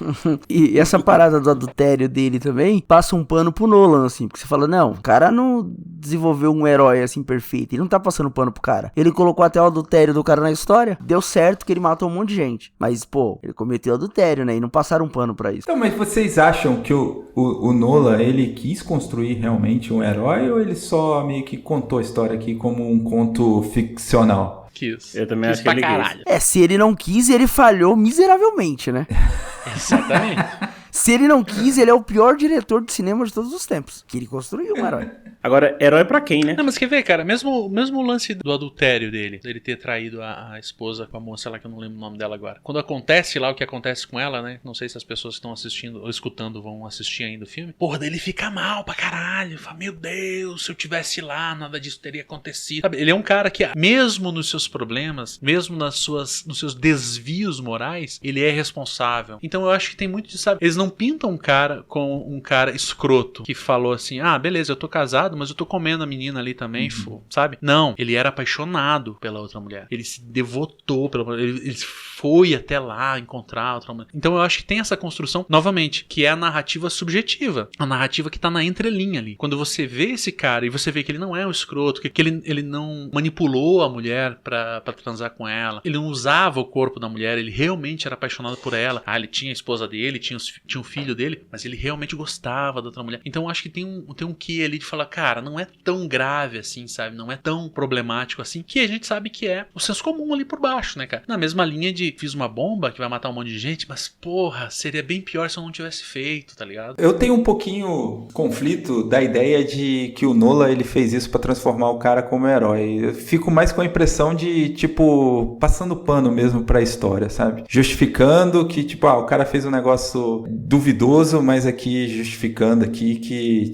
[SPEAKER 4] E essa parada do adultério dele também passa um pano pro Nolan, assim, porque você fala, não, o cara não desenvolveu um herói assim perfeito, ele não tá passando pano pro cara. Ele colocou até o adultério do cara na história, deu certo que ele matou um monte de gente. Mas, pô, ele cometeu adultério, né? E não passaram um pano pra isso.
[SPEAKER 3] Então, mas vocês acham que o Nolan, ele quis construir realmente um herói ou ele só meio que contou a história aqui como um conto ficcional?
[SPEAKER 5] Eu também acho que
[SPEAKER 6] pra
[SPEAKER 5] ele
[SPEAKER 6] caralho.
[SPEAKER 4] Se ele não quis, ele falhou miseravelmente, né?
[SPEAKER 6] Exatamente.
[SPEAKER 4] Se ele não quis, ele é o pior diretor de cinema de todos os tempos. Que ele construiu um herói.
[SPEAKER 5] Agora, herói pra quem, né?
[SPEAKER 6] Não, mas quer ver, cara, mesmo o lance do adultério dele ter traído a esposa com a moça lá, que eu não lembro o nome dela agora. Quando acontece lá o que acontece com ela, né? Não sei se as pessoas que estão assistindo ou escutando vão assistir ainda o filme. Porra, daí ele fica mal pra caralho. Fala, meu Deus, se eu tivesse lá, nada disso teria acontecido. Sabe, ele é um cara que, mesmo nos seus problemas, mesmo nos seus desvios morais, ele é responsável. Então eu acho que tem muito de, sabe, eles não pintam um cara com um cara escroto que falou assim, ah, beleza, eu tô casado, mas eu tô comendo a menina ali também, sabe? Não, ele era apaixonado pela outra mulher. Ele se devotou pela mulher. Ele foi até lá encontrar outra mulher. Então eu acho que tem essa construção, novamente, que é a narrativa subjetiva. A narrativa que tá na entrelinha ali. Quando você vê esse cara e você vê que ele não é um escroto, que ele não manipulou a mulher pra transar com ela, ele não usava o corpo da mulher, ele realmente era apaixonado por ela. Ah, ele tinha a esposa dele, tinha um filho dele, mas ele realmente gostava da outra mulher. Então eu acho que tem um quê ali de falar, cara, não é tão grave assim, sabe? Não é tão problemático assim, que a gente sabe que é o senso comum ali por baixo, né, cara? Na mesma linha de fiz uma bomba que vai matar um monte de gente, mas porra, seria bem pior se eu não tivesse feito, tá ligado?
[SPEAKER 3] Eu tenho um pouquinho conflito da ideia de que o Nolan, ele fez isso pra transformar o cara como herói. Eu fico mais com a impressão de, tipo, passando pano mesmo pra história, sabe? Justificando que, tipo, o cara fez um negócio duvidoso, mas aqui justificando aqui que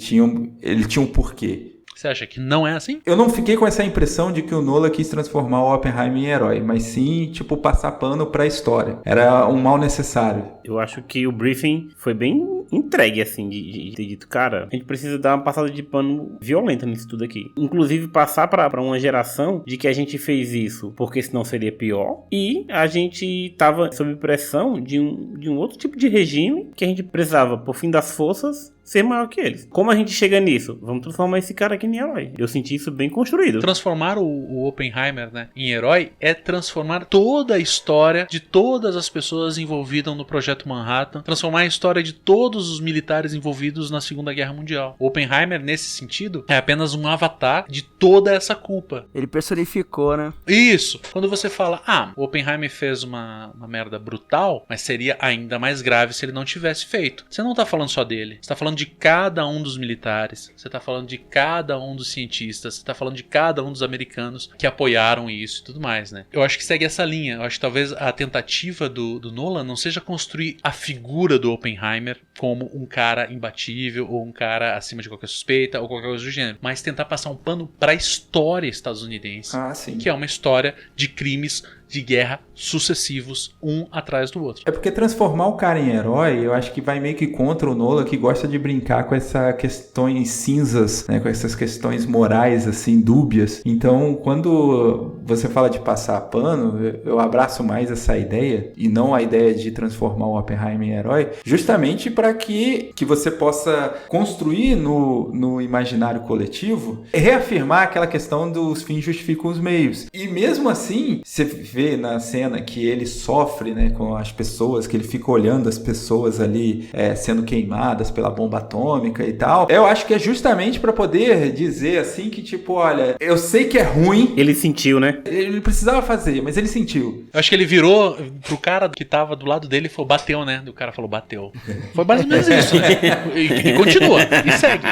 [SPEAKER 3] ele tinha um porquê.
[SPEAKER 6] Você acha que não é assim?
[SPEAKER 3] Eu não fiquei com essa impressão de que o Nolan quis transformar o Oppenheimer em herói, mas sim, tipo, passar pano pra história. Era um mal necessário.
[SPEAKER 5] Eu acho que o briefing foi bem entregue, assim, de ter dito, cara, a gente precisa dar uma passada de pano violenta nisso tudo aqui. Inclusive, passar pra uma geração de que a gente fez isso porque senão seria pior. E a gente tava sob pressão de um outro tipo de regime que a gente precisava, por fim das forças, ser maior que eles. Como a gente chega nisso? Vamos transformar esse cara aqui em herói. Eu senti isso bem construído.
[SPEAKER 6] Transformar o Oppenheimer, né, em herói é transformar toda a história de todas as pessoas envolvidas no Projeto Manhattan, transformar a história de todos os militares envolvidos na Segunda Guerra Mundial. O Oppenheimer, nesse sentido, é apenas um avatar de toda essa culpa.
[SPEAKER 4] Ele personificou, né?
[SPEAKER 6] Isso! Quando você fala, o Oppenheimer fez uma merda brutal, mas seria ainda mais grave se ele não tivesse feito. Você não tá falando só dele, você tá falando de cada um dos militares, você tá falando de cada um dos cientistas, você tá falando de cada um dos americanos que apoiaram isso e tudo mais, né? Eu acho que segue essa linha. Eu acho que talvez a tentativa do Nolan não seja construir a figura do Oppenheimer como um cara imbatível ou um cara acima de qualquer suspeita ou qualquer coisa do gênero, mas tentar passar um pano pra história estadunidense,
[SPEAKER 3] Sim.
[SPEAKER 6] que é uma história de crimes de guerra sucessivos, um atrás do outro.
[SPEAKER 3] É porque transformar o cara em herói, eu acho que vai meio que contra o Nolan, que gosta de brincar com essas questões cinzas, né, com essas questões morais, assim, dúbias. Então, quando você fala de passar pano, eu abraço mais essa ideia, e não a ideia de transformar o Oppenheimer em herói, justamente para que você possa construir no imaginário coletivo, reafirmar aquela questão dos fins justificam os meios. E mesmo assim, você vê na cena que ele sofre, né, com as pessoas, que ele fica olhando as pessoas ali sendo queimadas pela bomba atômica e tal. Eu acho que é justamente para poder dizer assim que, tipo, olha, eu sei que é ruim.
[SPEAKER 5] Ele sentiu, né?
[SPEAKER 3] Ele precisava fazer, mas ele sentiu.
[SPEAKER 6] Eu acho que ele virou pro cara que tava do lado dele e falou, bateu, né? O cara falou, bateu. Foi mais ou menos isso, né? E continua, e segue.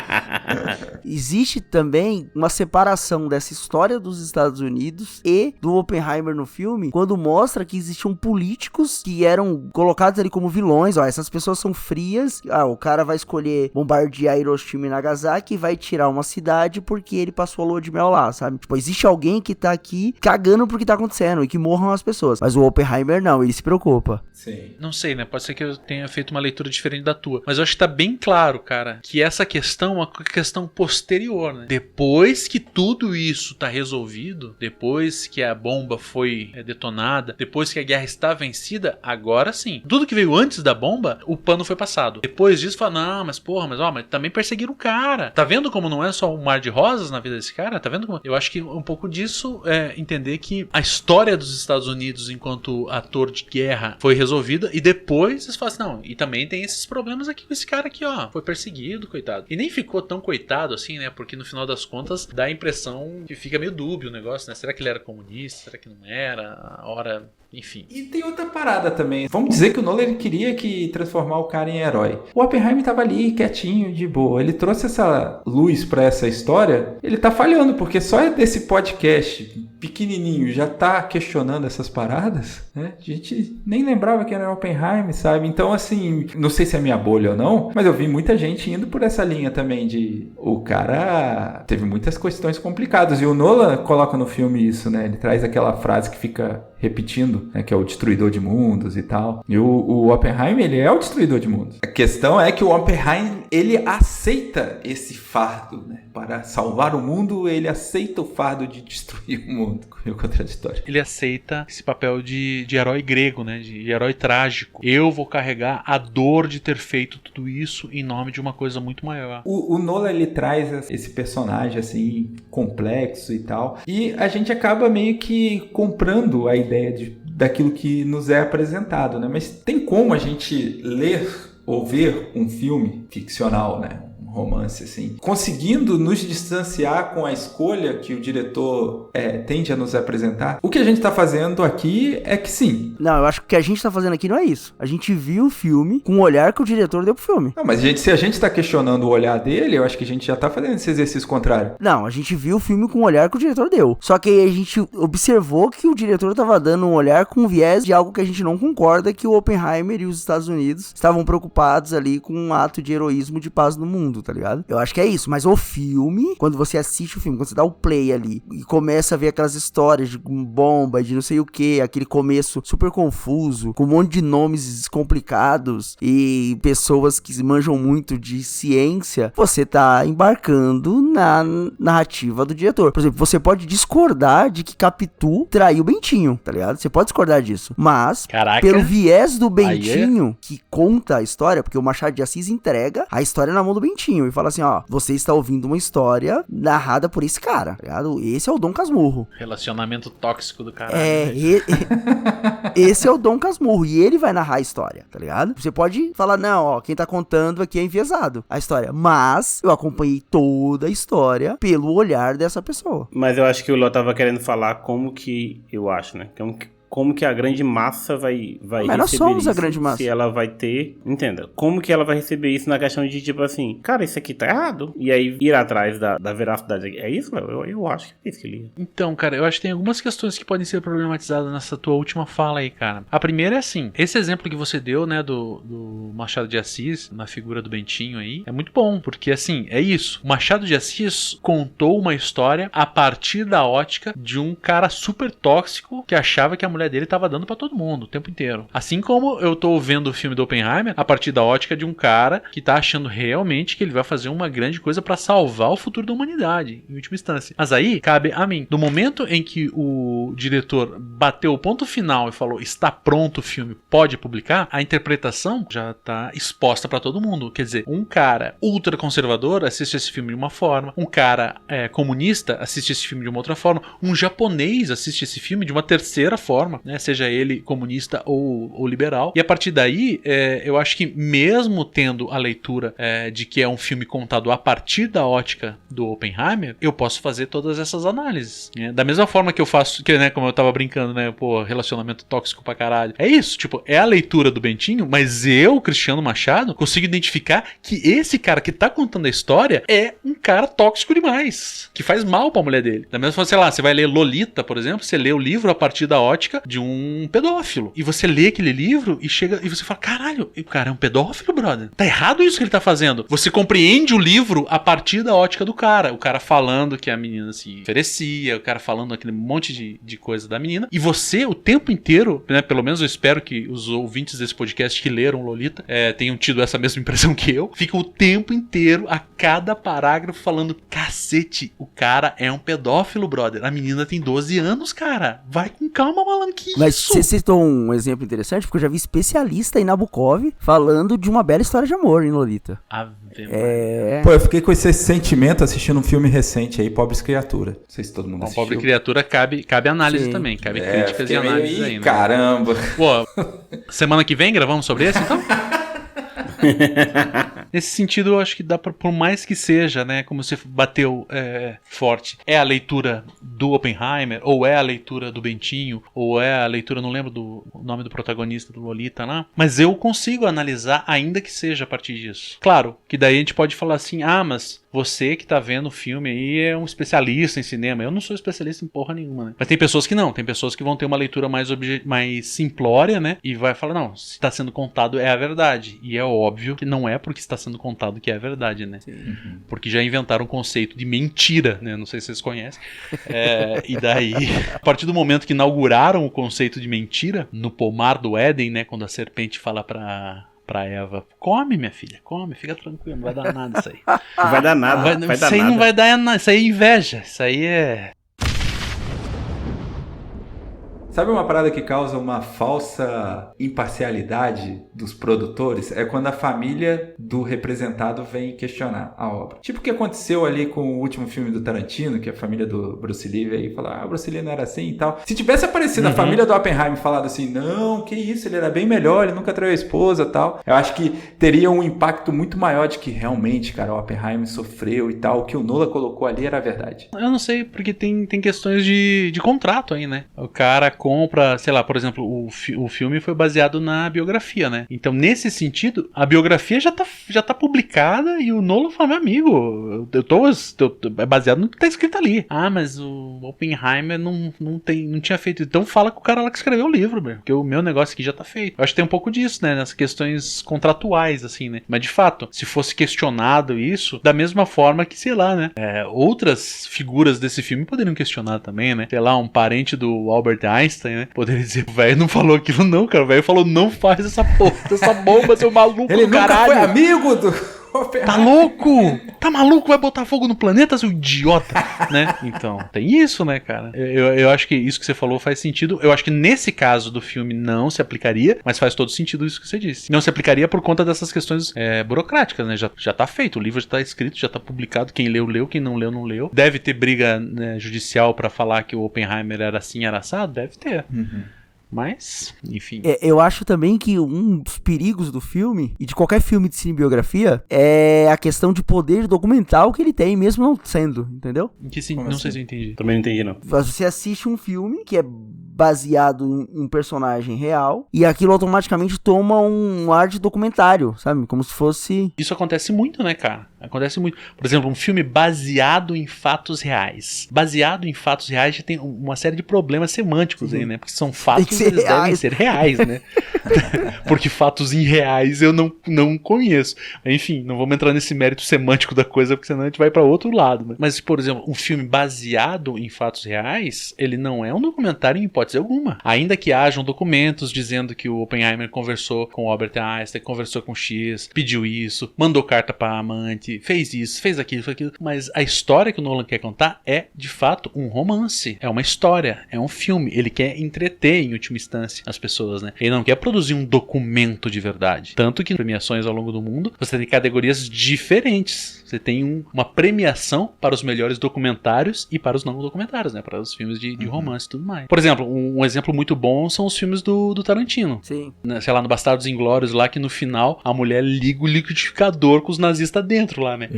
[SPEAKER 4] existe também uma separação dessa história dos Estados Unidos e do Oppenheimer no filme, quando mostra que existiam políticos que eram colocados ali como vilões. Ó, essas pessoas são frias, o cara vai escolher bombardear Hiroshima e Nagasaki e vai tirar uma cidade porque ele passou a lua de mel lá, sabe? Tipo, existe alguém que tá aqui cagando pro que tá acontecendo e que morram as pessoas. Mas o Oppenheimer não, ele se preocupa.
[SPEAKER 3] Sim.
[SPEAKER 6] Não sei, né? Pode ser que eu tenha feito uma leitura diferente da tua. Mas eu acho que tá bem claro, cara, que essa questão é uma questão posterior, né? Depois que tudo isso tá resolvido, depois que a bomba foi detonada, depois que a guerra está vencida, agora sim. Tudo que veio antes da bomba, o pano foi passado. Depois disso, fala, não, mas porra, mas também perseguiram o cara. Tá vendo como não é só um mar de rosas na vida desse cara? Tá vendo como... Eu acho que um pouco disso é entender que a história dos Estados Unidos enquanto ator de guerra foi resolvida e depois eles falam assim, não, e também tem esses problemas aqui com esse cara aqui, ó, foi perseguido, coitado. E nem ficou tão coitado assim, né, porque no final das contas dá a impressão que fica meio dúbio o negócio, né, será que ele era comunista, será que não era, a hora... Enfim.
[SPEAKER 3] E tem outra parada também. Vamos dizer que o Nolan ele queria transformar o cara em herói. O Oppenheimer tava ali quietinho, de boa. Ele trouxe essa luz pra essa história. Ele tá falhando, porque só desse podcast pequenininho já tá questionando essas paradas, né? A gente nem lembrava que era Oppenheimer, sabe? Então, assim, não sei se é minha bolha ou não, mas eu vi muita gente indo por essa linha também de... O cara teve muitas questões complicadas. E o Nolan coloca no filme isso, né? Ele traz aquela frase que fica repetindo, né, que é o destruidor de mundos e tal. E o Oppenheimer, ele é o destruidor de mundos. A questão é que o Oppenheimer, ele aceita esse fardo, né? Para salvar o mundo, ele aceita o fardo de destruir o mundo. Meio contraditório.
[SPEAKER 6] Ele aceita esse papel de herói grego, né? De herói trágico. Eu vou carregar a dor de ter feito tudo isso em nome de uma coisa muito maior.
[SPEAKER 3] O Nolan, ele traz esse personagem, assim, complexo e tal. E a gente acaba meio que comprando a ideia daquilo que nos é apresentado, né? Mas tem como a gente ler ou ver um filme ficcional, né? Romance, assim, conseguindo nos distanciar com a escolha que o diretor tende a nos apresentar. O que a gente tá fazendo aqui é que sim.
[SPEAKER 4] Não, eu acho que o que a gente tá fazendo aqui não é isso. A gente viu o filme com o olhar que o diretor deu pro filme.
[SPEAKER 3] Não, mas se a gente tá questionando o olhar dele, eu acho que a gente já tá fazendo esse exercício contrário.
[SPEAKER 4] Não, a gente viu o filme com o olhar que o diretor deu. Só que aí a gente observou que o diretor tava dando um olhar com viés de algo que a gente não concorda, que o Oppenheimer e os Estados Unidos estavam preocupados ali com um ato de heroísmo de paz no mundo, tá ligado? Eu acho que é isso, mas o filme, quando você assiste o filme, quando você dá o play ali e começa a ver aquelas histórias de bomba, de não sei o que, aquele começo super confuso, com um monte de nomes complicados e pessoas que manjam muito de ciência, você tá embarcando na narrativa do diretor. Por exemplo, você pode discordar de que Capitu traiu o Bentinho, tá ligado? Você pode discordar disso, mas pelo viés do Bentinho que conta a história, porque o Machado de Assis entrega a história na mão do Bentinho e fala assim, ó, você está ouvindo uma história narrada por esse cara, tá ligado? Esse é o Dom Casmurro.
[SPEAKER 6] Relacionamento tóxico do cara.
[SPEAKER 4] Esse é o Dom Casmurro e ele vai narrar a história, tá ligado? Você pode falar, não, ó, quem tá contando aqui é enviesado a história, mas eu acompanhei toda a história pelo olhar dessa pessoa.
[SPEAKER 5] Mas eu acho que o Léo tava querendo falar como que, eu acho, né, como que a grande massa vai
[SPEAKER 4] mas nós
[SPEAKER 5] receber
[SPEAKER 4] somos
[SPEAKER 5] isso,
[SPEAKER 4] a grande massa.
[SPEAKER 5] se ela vai ter, entenda, como que ela vai receber isso na questão de tipo assim, cara, isso aqui tá errado, e aí ir atrás da veracidade, é isso, Léo? Eu acho que é isso que ele ia.
[SPEAKER 6] Então, cara, eu acho que tem algumas questões que podem ser problematizadas nessa tua última fala aí, cara. A primeira é assim, esse exemplo que você deu, né, do Machado de Assis, na figura do Bentinho aí, é muito bom, porque assim, é isso, o Machado de Assis contou uma história a partir da ótica de um cara super tóxico que achava que a mulher dele tava dando pra todo mundo o tempo inteiro. Assim como eu tô vendo o filme do Oppenheimer a partir da ótica de um cara que tá achando realmente que ele vai fazer uma grande coisa pra salvar o futuro da humanidade, em última instância. Mas aí, cabe a mim. No momento em que o diretor bateu o ponto final e falou, está pronto o filme, pode publicar, a interpretação já tá exposta pra todo mundo. Quer dizer, um cara ultraconservador assiste esse filme de uma forma, um cara comunista assiste esse filme de uma outra forma, um japonês assiste esse filme de uma terceira forma, forma, né? Seja ele comunista ou liberal. E a partir daí, eu acho que mesmo tendo a leitura de que é um filme contado a partir da ótica do Oppenheimer, eu posso fazer todas essas análises, né? Da mesma forma que eu faço, que, né, como eu tava brincando, né, pô, relacionamento tóxico pra caralho. É isso, tipo, é a leitura do Bentinho, mas eu, Cristiano Machado, consigo identificar que esse cara que tá contando a história é um cara tóxico demais, que faz mal pra mulher dele. Da mesma forma, sei lá, você vai ler Lolita, por exemplo, você lê o livro a partir da ótica de um pedófilo. E você lê aquele livro e chega e você fala, caralho, o cara é um pedófilo, brother? Tá errado isso que ele tá fazendo. Você compreende o livro a partir da ótica do cara. O cara falando que a menina se oferecia, o cara falando aquele monte de coisa da menina. E você, o tempo inteiro, né, pelo menos eu espero que os ouvintes desse podcast que leram Lolita tenham tido essa mesma impressão que eu, fica o tempo inteiro, a cada parágrafo, falando, cacete, o cara é um pedófilo, brother. A menina tem 12 anos, cara. Vai com calma, malandro, que
[SPEAKER 4] Mas
[SPEAKER 6] isso?
[SPEAKER 4] você citou um exemplo interessante, porque eu já vi especialista em Nabokov falando de uma bela história de amor em Lolita.
[SPEAKER 3] Pô, eu fiquei com esse sentimento assistindo um filme recente aí, Pobres Criaturas. Não sei se todo mundo
[SPEAKER 6] Uma
[SPEAKER 3] assistiu.
[SPEAKER 6] pobre criatura cabe análise
[SPEAKER 4] Sim.
[SPEAKER 6] também, cabe críticas e
[SPEAKER 3] fiquei meio,
[SPEAKER 6] análises
[SPEAKER 3] "Ih,
[SPEAKER 6] aí, né?
[SPEAKER 3] caramba.
[SPEAKER 6] Pô, semana que vem gravamos sobre esse, então? Nesse sentido, eu acho que dá pra, por mais que seja, né, como você bateu forte, é a leitura do Oppenheimer, ou é a leitura do Bentinho, ou é a leitura, não lembro do nome do protagonista do Lolita lá, mas eu consigo analisar, ainda que seja a partir disso. Claro, que daí a gente pode falar assim, mas você que tá vendo o filme aí é um especialista em cinema. Eu não sou especialista em porra nenhuma, né? Mas tem pessoas que não. Tem pessoas que vão ter uma leitura mais simplória, né? E vai falar, não, se tá sendo contado é a verdade. E é óbvio que não é porque está sendo contado que é a verdade, né? Porque já inventaram o conceito de mentira, né? Não sei se vocês conhecem. E daí, a partir do momento que inauguraram o conceito de mentira, no pomar do Éden, né? Quando a serpente fala pra Eva, come, minha filha, come, fica tranquilo, não vai dar nada isso aí.
[SPEAKER 5] Não vai dar nada, vai dar
[SPEAKER 6] Isso aí
[SPEAKER 5] nada.
[SPEAKER 6] não vai dar nada, isso aí é inveja, isso aí é...
[SPEAKER 3] Sabe uma parada que causa uma falsa imparcialidade dos produtores? É quando a família do representado vem questionar a obra. Tipo o que aconteceu ali com o último filme do Tarantino, que a família do Bruce Lee veio e falou, o Bruce Lee não era assim e tal. Se tivesse aparecido a família do Oppenheimer e falado assim, não, que isso, ele era bem melhor, ele nunca traiu a esposa e tal, eu acho que teria um impacto muito maior de que realmente, cara, o Oppenheimer sofreu e tal, o que o Nolan colocou ali era a verdade.
[SPEAKER 6] Eu não sei, porque tem questões de contrato aí, né? O cara compra, sei lá, por exemplo, o filme foi baseado na biografia, né? Então, nesse sentido, a biografia já tá publicada e o Nolan fala, meu amigo, é baseado no que tá escrito ali. Mas o Oppenheimer não tinha feito. Então, fala com o cara lá que escreveu o livro, meu, porque o meu negócio aqui já tá feito. Eu acho que tem um pouco disso, né? Nessas questões contratuais, assim, né? Mas, de fato, se fosse questionado isso, da mesma forma que, sei lá, né? Outras figuras desse filme poderiam questionar também, né? Sei lá, um parente do Albert Einstein, né? Poderia dizer, o velho não falou aquilo não, cara. O velho falou, não faz essa porra, essa bomba, seu maluco
[SPEAKER 3] Ele
[SPEAKER 6] do caralho.
[SPEAKER 3] nunca foi amigo do
[SPEAKER 6] Tá louco? Tá maluco? Vai botar fogo no planeta, seu idiota? Né? Então, tem isso, né, cara? Eu acho que isso que você falou faz sentido. Eu acho que nesse caso do filme não se aplicaria, mas faz todo sentido isso que você disse. Não se aplicaria por conta dessas questões burocráticas, né? Já tá feito, o livro já tá escrito, já tá publicado. Quem leu, leu. Quem não leu, não leu. Deve ter briga, né, judicial pra falar que o Oppenheimer era assim, era assado? Deve ter. Mas, enfim.
[SPEAKER 4] Eu acho também que um dos perigos do filme, e de qualquer filme de cinebiografia, é a questão de poder documental que ele tem, mesmo não sendo, entendeu?
[SPEAKER 6] Em que sentido? Não sei se eu entendi.
[SPEAKER 5] Também não entendi, não.
[SPEAKER 4] Você assiste um filme que é baseado em um personagem real, e aquilo automaticamente toma um ar de documentário, sabe? Como se fosse...
[SPEAKER 6] Isso acontece muito, né, cara? Acontece muito. Por exemplo, um filme baseado em fatos reais. Baseado em fatos reais já tem uma série de problemas semânticos aí, né? Porque são fatos, eles devem ser reais, né? Porque fatos irreais eu não conheço. Enfim, não vamos entrar nesse mérito semântico da coisa, porque senão a gente vai pra outro lado, né? Mas, por exemplo, um filme baseado em fatos reais, ele não é um documentário em hipótese alguma. Ainda que hajam documentos dizendo que o Oppenheimer conversou com o Albert Einstein, conversou com X, pediu isso, mandou carta pra amante, que fez isso, fez aquilo, mas a história que o Nolan quer contar é, de fato, um romance. É uma história, é um filme. Ele quer entreter, em última instância, as pessoas, né? Ele não quer produzir um documento de verdade. Tanto que em premiações ao longo do mundo, você tem categorias diferentes. Você tem uma premiação para os melhores documentários e para os não documentários, né? Para os filmes de romance e tudo mais. Por exemplo, um exemplo muito bom são os filmes do Tarantino.
[SPEAKER 4] Sim.
[SPEAKER 6] Sei lá, no Bastardos Inglórios lá, que no final a mulher liga o liquidificador com os nazistas dentro lá, né?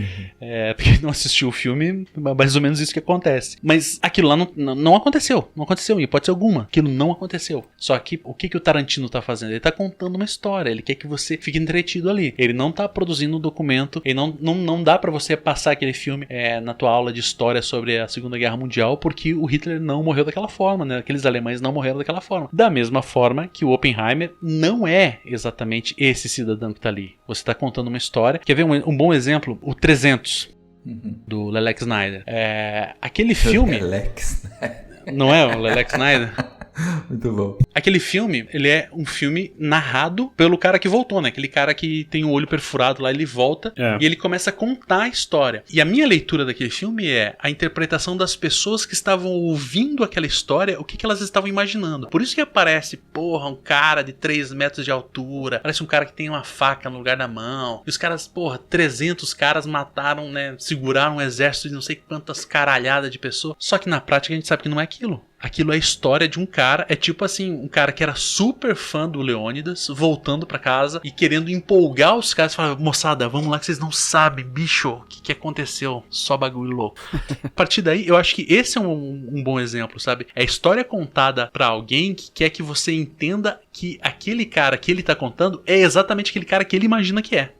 [SPEAKER 6] Porque não assistiu o filme, mais ou menos isso que acontece. Mas aquilo lá não aconteceu. Não aconteceu, em hipótese alguma. Aquilo não aconteceu. Só que o que o Tarantino tá fazendo? Ele tá contando uma história. Ele quer que você fique entretido ali. Ele não tá produzindo um documento. Ele não dá pra você passar aquele filme na tua aula de história sobre a Segunda Guerra Mundial, porque o Hitler não morreu daquela forma, né? Aqueles alemães não morreram daquela forma. Da mesma forma que o Oppenheimer não é exatamente esse cidadão que tá ali. Você tá contando uma história. Quer ver um bom exemplo? O 300. Do Lelex Snyder. Aquele filme...
[SPEAKER 3] Lelex.
[SPEAKER 6] Não é o Lelex Snyder?
[SPEAKER 3] Muito bom.
[SPEAKER 6] Aquele filme, ele é um filme narrado pelo cara que voltou, né? Aquele cara que tem o olho perfurado lá, ele volta e ele começa a contar a história. E a minha leitura daquele filme é a interpretação das pessoas que estavam ouvindo aquela história, o que elas estavam imaginando. Por isso que aparece, um cara de 3 metros de altura, parece um cara que tem uma faca no lugar da mão. E os caras, 300 caras mataram, né? Seguraram um exército de não sei quantas caralhadas de pessoas. Só que na prática a gente sabe que não é aquilo. Aquilo é a história de um cara, é tipo assim, um cara que era super fã do Leônidas, voltando pra casa e querendo empolgar os caras, falando, moçada, vamos lá que vocês não sabem, bicho, o que aconteceu, só bagulho louco. A partir daí, eu acho que esse é um bom exemplo, sabe? É a história contada pra alguém que quer que você entenda que aquele cara que ele tá contando é exatamente aquele cara que ele imagina que é.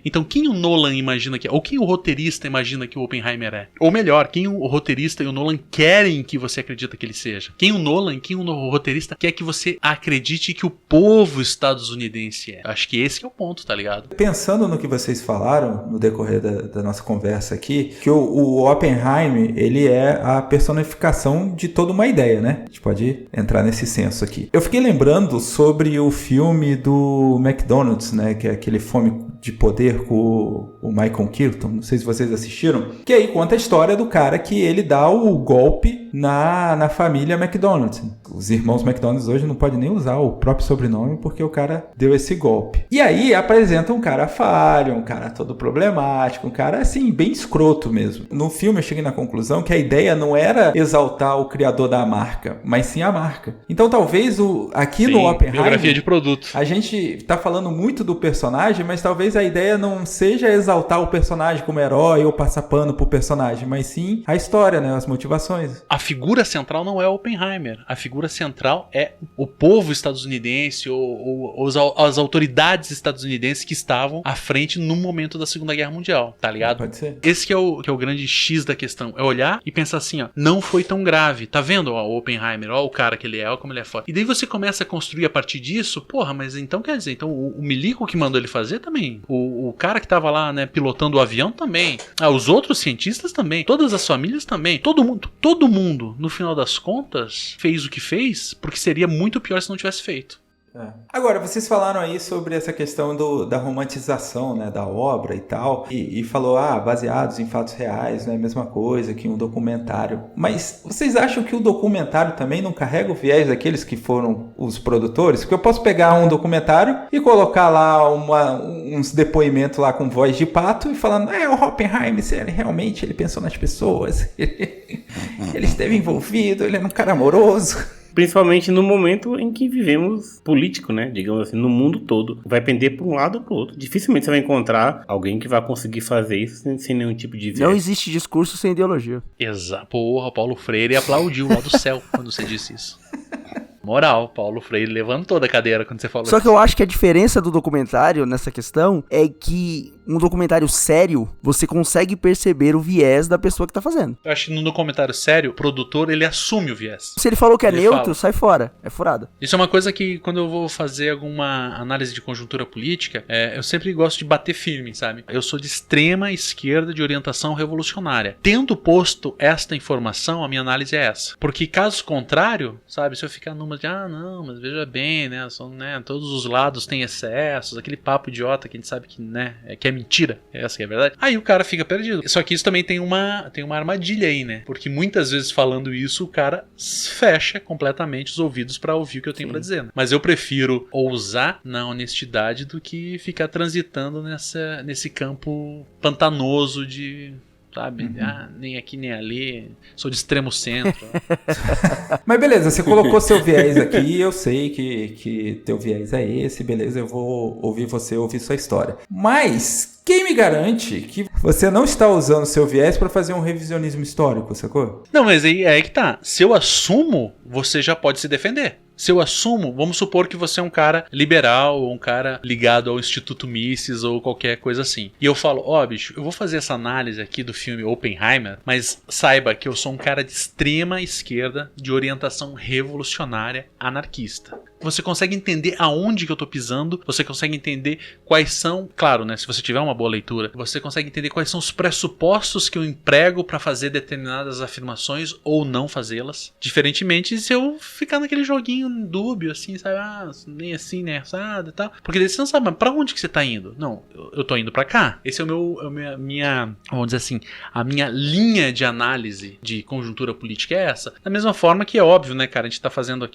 [SPEAKER 6] Então quem o Nolan imagina que é, ou quem o roteirista imagina que o Oppenheimer é, ou melhor, quem o roteirista e o Nolan querem que você acredita que ele seja, quem o Nolan, quem o roteirista quer que você acredite que o povo estadunidense é. Acho que esse que é o ponto, tá ligado?
[SPEAKER 3] Pensando no que vocês falaram no decorrer da nossa conversa aqui, que o Oppenheimer, ele é a personificação de toda uma ideia, né? A gente pode entrar nesse senso aqui. Eu fiquei lembrando sobre o filme do McDonald's, né? Que é aquele Fome de Poder com o Michael Keaton, não sei se vocês assistiram, que aí conta a história do cara que ele dá o golpe na família McDonald's. Os irmãos McDonald's hoje não podem nem usar o próprio sobrenome porque o cara deu esse golpe. E aí apresenta um cara falho, um cara todo problemático, um cara assim, bem escroto mesmo. No filme eu cheguei na conclusão que a ideia não era exaltar o criador da marca, mas sim a marca. Então talvez aqui no Oppenheimer...
[SPEAKER 6] biografia de produto.
[SPEAKER 3] A gente tá falando muito do personagem, mas talvez a ideia não seja exaltar o personagem como herói ou passar pano pro personagem, mas sim a história, né? As motivações.
[SPEAKER 6] A figura central não é Oppenheimer. A figura central é o povo estadunidense ou as autoridades estadunidenses que estavam à frente no momento da Segunda Guerra Mundial, tá ligado?
[SPEAKER 3] Pode ser.
[SPEAKER 6] Esse que é o grande X da questão. É olhar e pensar assim, ó, não foi tão grave. Tá vendo o Oppenheimer? Ó o cara que ele é, ó como ele é foda. E daí você começa a construir a partir disso, mas então quer dizer, então o milico que mandou ele fazer também. O cara que tava lá, né, pilotando o avião também. Os outros cientistas também. Todas as famílias também. Todo mundo, no final das contas, fez o que fez, porque seria muito pior se não tivesse feito.
[SPEAKER 3] Agora, vocês falaram aí sobre essa questão da romantização, né, da obra e tal, e falou, baseados em fatos reais, não é a mesma coisa que um documentário. Mas vocês acham que o documentário também não carrega o viés daqueles que foram os produtores? Porque eu posso pegar um documentário e colocar lá uns depoimentos lá com voz de pato e falando, o Oppenheimer, realmente ele pensou nas pessoas, ele esteve envolvido, ele era um cara amoroso.
[SPEAKER 5] Principalmente no momento em que vivemos político, né? Digamos assim, no mundo todo. Vai pender para um lado ou para o outro. Dificilmente você vai encontrar alguém que vai conseguir fazer isso sem nenhum tipo de viés.
[SPEAKER 4] Não existe discurso sem ideologia.
[SPEAKER 6] Exato. Porra, Paulo Freire aplaudiu lá do céu quando você disse isso. Moral, Paulo Freire levantou da cadeira quando você falou
[SPEAKER 4] Só
[SPEAKER 6] isso.
[SPEAKER 4] que eu acho que a diferença do documentário nessa questão é que um documentário sério, você consegue perceber o viés da pessoa que tá fazendo.
[SPEAKER 6] Eu acho que no documentário sério, o produtor, ele assume o viés.
[SPEAKER 4] Se ele falou que é
[SPEAKER 6] Ele
[SPEAKER 4] neutro,
[SPEAKER 6] fala.
[SPEAKER 4] sai fora. É furada.
[SPEAKER 6] Isso é uma coisa que, quando eu vou fazer alguma análise de conjuntura política, eu sempre gosto de bater firme, sabe? Eu sou de extrema esquerda de orientação revolucionária. Tendo posto esta informação, a minha análise é essa. Porque caso contrário, sabe? Se eu ficar numa de, não, mas veja bem, né? Todos os lados têm excessos, aquele papo idiota que a gente sabe que, né? Que é mentira. Essa que é a verdade. Aí o cara fica perdido. Só que isso também tem uma armadilha aí, né? Porque muitas vezes falando isso, o cara fecha completamente os ouvidos pra ouvir o que eu tenho pra dizer. Né? Mas eu prefiro ousar na honestidade do que ficar transitando nesse campo pantanoso de... Sabe? Nem aqui nem ali, sou de extremo centro.
[SPEAKER 3] Mas beleza, você colocou seu viés aqui, eu sei que teu viés é esse, beleza, eu vou ouvir você, ouvir sua história. Mas quem me garante que você não está usando seu viés para fazer um revisionismo histórico, sacou?
[SPEAKER 6] Não, mas aí que tá. Se eu assumo, você já pode se defender. Se eu assumo, vamos supor que você é um cara liberal ou um cara ligado ao Instituto Mises ou qualquer coisa assim. E eu falo, bicho, eu vou fazer essa análise aqui do filme Oppenheimer, mas saiba que eu sou um cara de extrema esquerda, de orientação revolucionária, anarquista. Você consegue entender aonde que eu tô pisando, você consegue entender quais são, claro, né, se você tiver uma boa leitura, você consegue entender quais são os pressupostos que eu emprego para fazer determinadas afirmações ou não fazê-las. Diferentemente se eu ficar naquele joguinho dúbio, assim, sabe, nem assim, nem assado e tal, porque daí você não sabe, mas pra onde que você tá indo? Não, eu tô indo pra cá. Esse é minha, vamos dizer assim, a minha linha de análise de conjuntura política é essa. Da mesma forma que é óbvio, né, cara, a gente tá fazendo,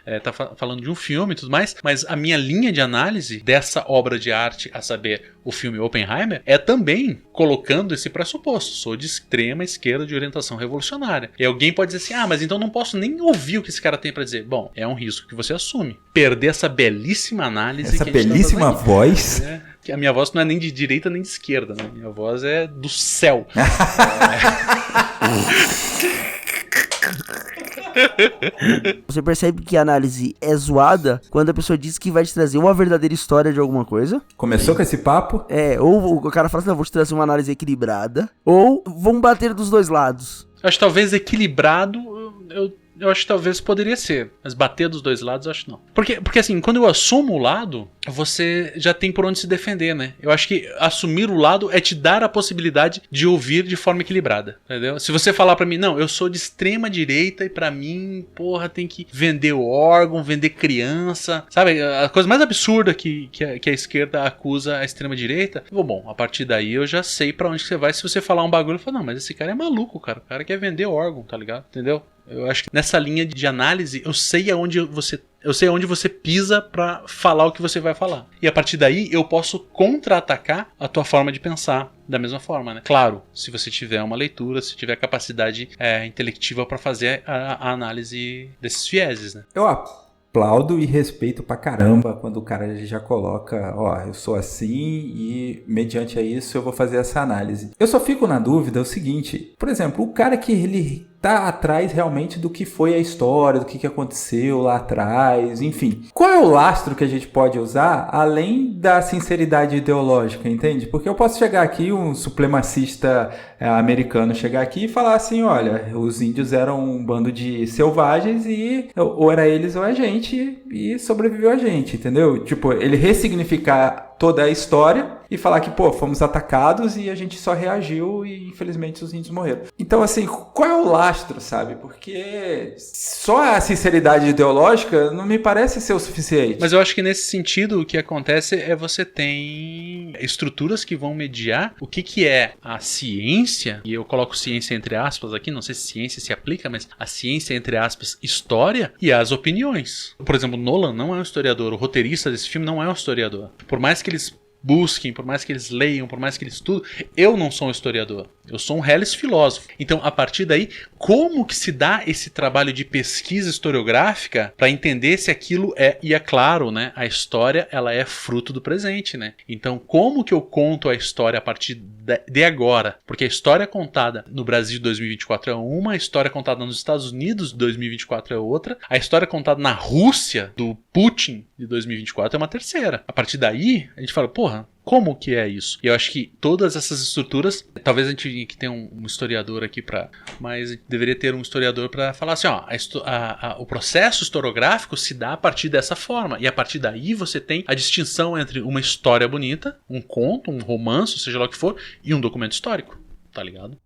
[SPEAKER 6] falando de um filme e tudo mais, mas a minha linha de análise dessa obra de arte, a saber, o filme Oppenheimer, é também colocando esse pressuposto. Sou de extrema esquerda de orientação revolucionária. E alguém pode dizer assim, mas então não posso nem ouvir o que esse cara tem pra dizer. Bom, é um risco que você assume. Perder essa belíssima análise.
[SPEAKER 3] Essa belíssima voz.
[SPEAKER 6] Que a minha voz não é nem de direita nem de esquerda, né? Minha voz é do céu.
[SPEAKER 4] Você percebe que a análise é zoada quando a pessoa diz que vai te trazer uma verdadeira história de alguma coisa.
[SPEAKER 3] Começou com esse papo?
[SPEAKER 4] Ou o cara fala assim, vou te trazer uma análise equilibrada. Ou vão bater dos dois lados.
[SPEAKER 6] Acho que talvez equilibrado, eu acho que talvez poderia ser. Mas bater dos dois lados, eu acho que não. Porque assim, quando eu assumo o lado, você já tem por onde se defender, né? Eu acho que assumir o lado é te dar a possibilidade de ouvir de forma equilibrada, entendeu? Se você falar pra mim, não, eu sou de extrema direita e pra mim, porra, tem que vender o órgão, vender criança, sabe? A coisa mais absurda que a esquerda acusa a extrema direita. Bom, a partir daí eu já sei pra onde você vai. Se você falar um bagulho, eu falo, não, mas esse cara é maluco, cara. O cara quer vender o órgão, tá ligado? Entendeu? Eu acho que nessa linha de análise, eu sei aonde você pisa pra falar o que você vai falar. E a partir daí, eu posso contra-atacar a tua forma de pensar da mesma forma, né? Claro, se você tiver uma leitura, se tiver capacidade intelectiva pra fazer a análise desses vieses, né?
[SPEAKER 3] Eu aplaudo e respeito pra caramba quando o cara já coloca, eu sou assim e mediante a isso eu vou fazer essa análise. Eu só fico na dúvida o seguinte, por exemplo, o cara que ele tá atrás realmente do que foi a história, do que aconteceu lá atrás, enfim. Qual é o lastro que a gente pode usar além da sinceridade ideológica, entende? Porque eu posso chegar aqui, um supremacista americano chegar aqui e falar assim, olha, os índios eram um bando de selvagens e ou era eles ou a gente e sobreviveu a gente, entendeu? Tipo, ele ressignificar toda a história e falar que, fomos atacados e a gente só reagiu e infelizmente os índios morreram. Então, assim, qual é o lastro, sabe? Porque só a sinceridade ideológica não me parece ser o suficiente.
[SPEAKER 6] Mas eu acho que nesse sentido o que acontece é você tem estruturas que vão mediar o que é a ciência, e eu coloco ciência entre aspas aqui, não sei se ciência se aplica, mas a ciência entre aspas, história e as opiniões. Por exemplo, Nolan não é um historiador, o roteirista desse filme não é um historiador. Por mais que eles busquem, por mais que eles leiam, por mais que eles estudem, eu não sou um historiador. Eu sou um reles filósofo. Então, a partir daí, como que se dá esse trabalho de pesquisa historiográfica para entender se aquilo e é claro, né, a história, ela é fruto do presente, né? Então, como que eu conto a história a partir de agora? Porque a história contada no Brasil de 2024 é uma, a história contada nos Estados Unidos de 2024 é outra, a história contada na Rússia, do Putin, de 2024 é uma terceira. A partir daí, a gente fala, como que é isso? E eu acho que todas essas estruturas, talvez a gente que tenha um historiador aqui mas deveria ter um historiador para falar assim, o processo historiográfico se dá a partir dessa forma, e a partir daí você tem a distinção entre uma história bonita, um conto, um romance, seja lá o que for, e um documento histórico, tá ligado?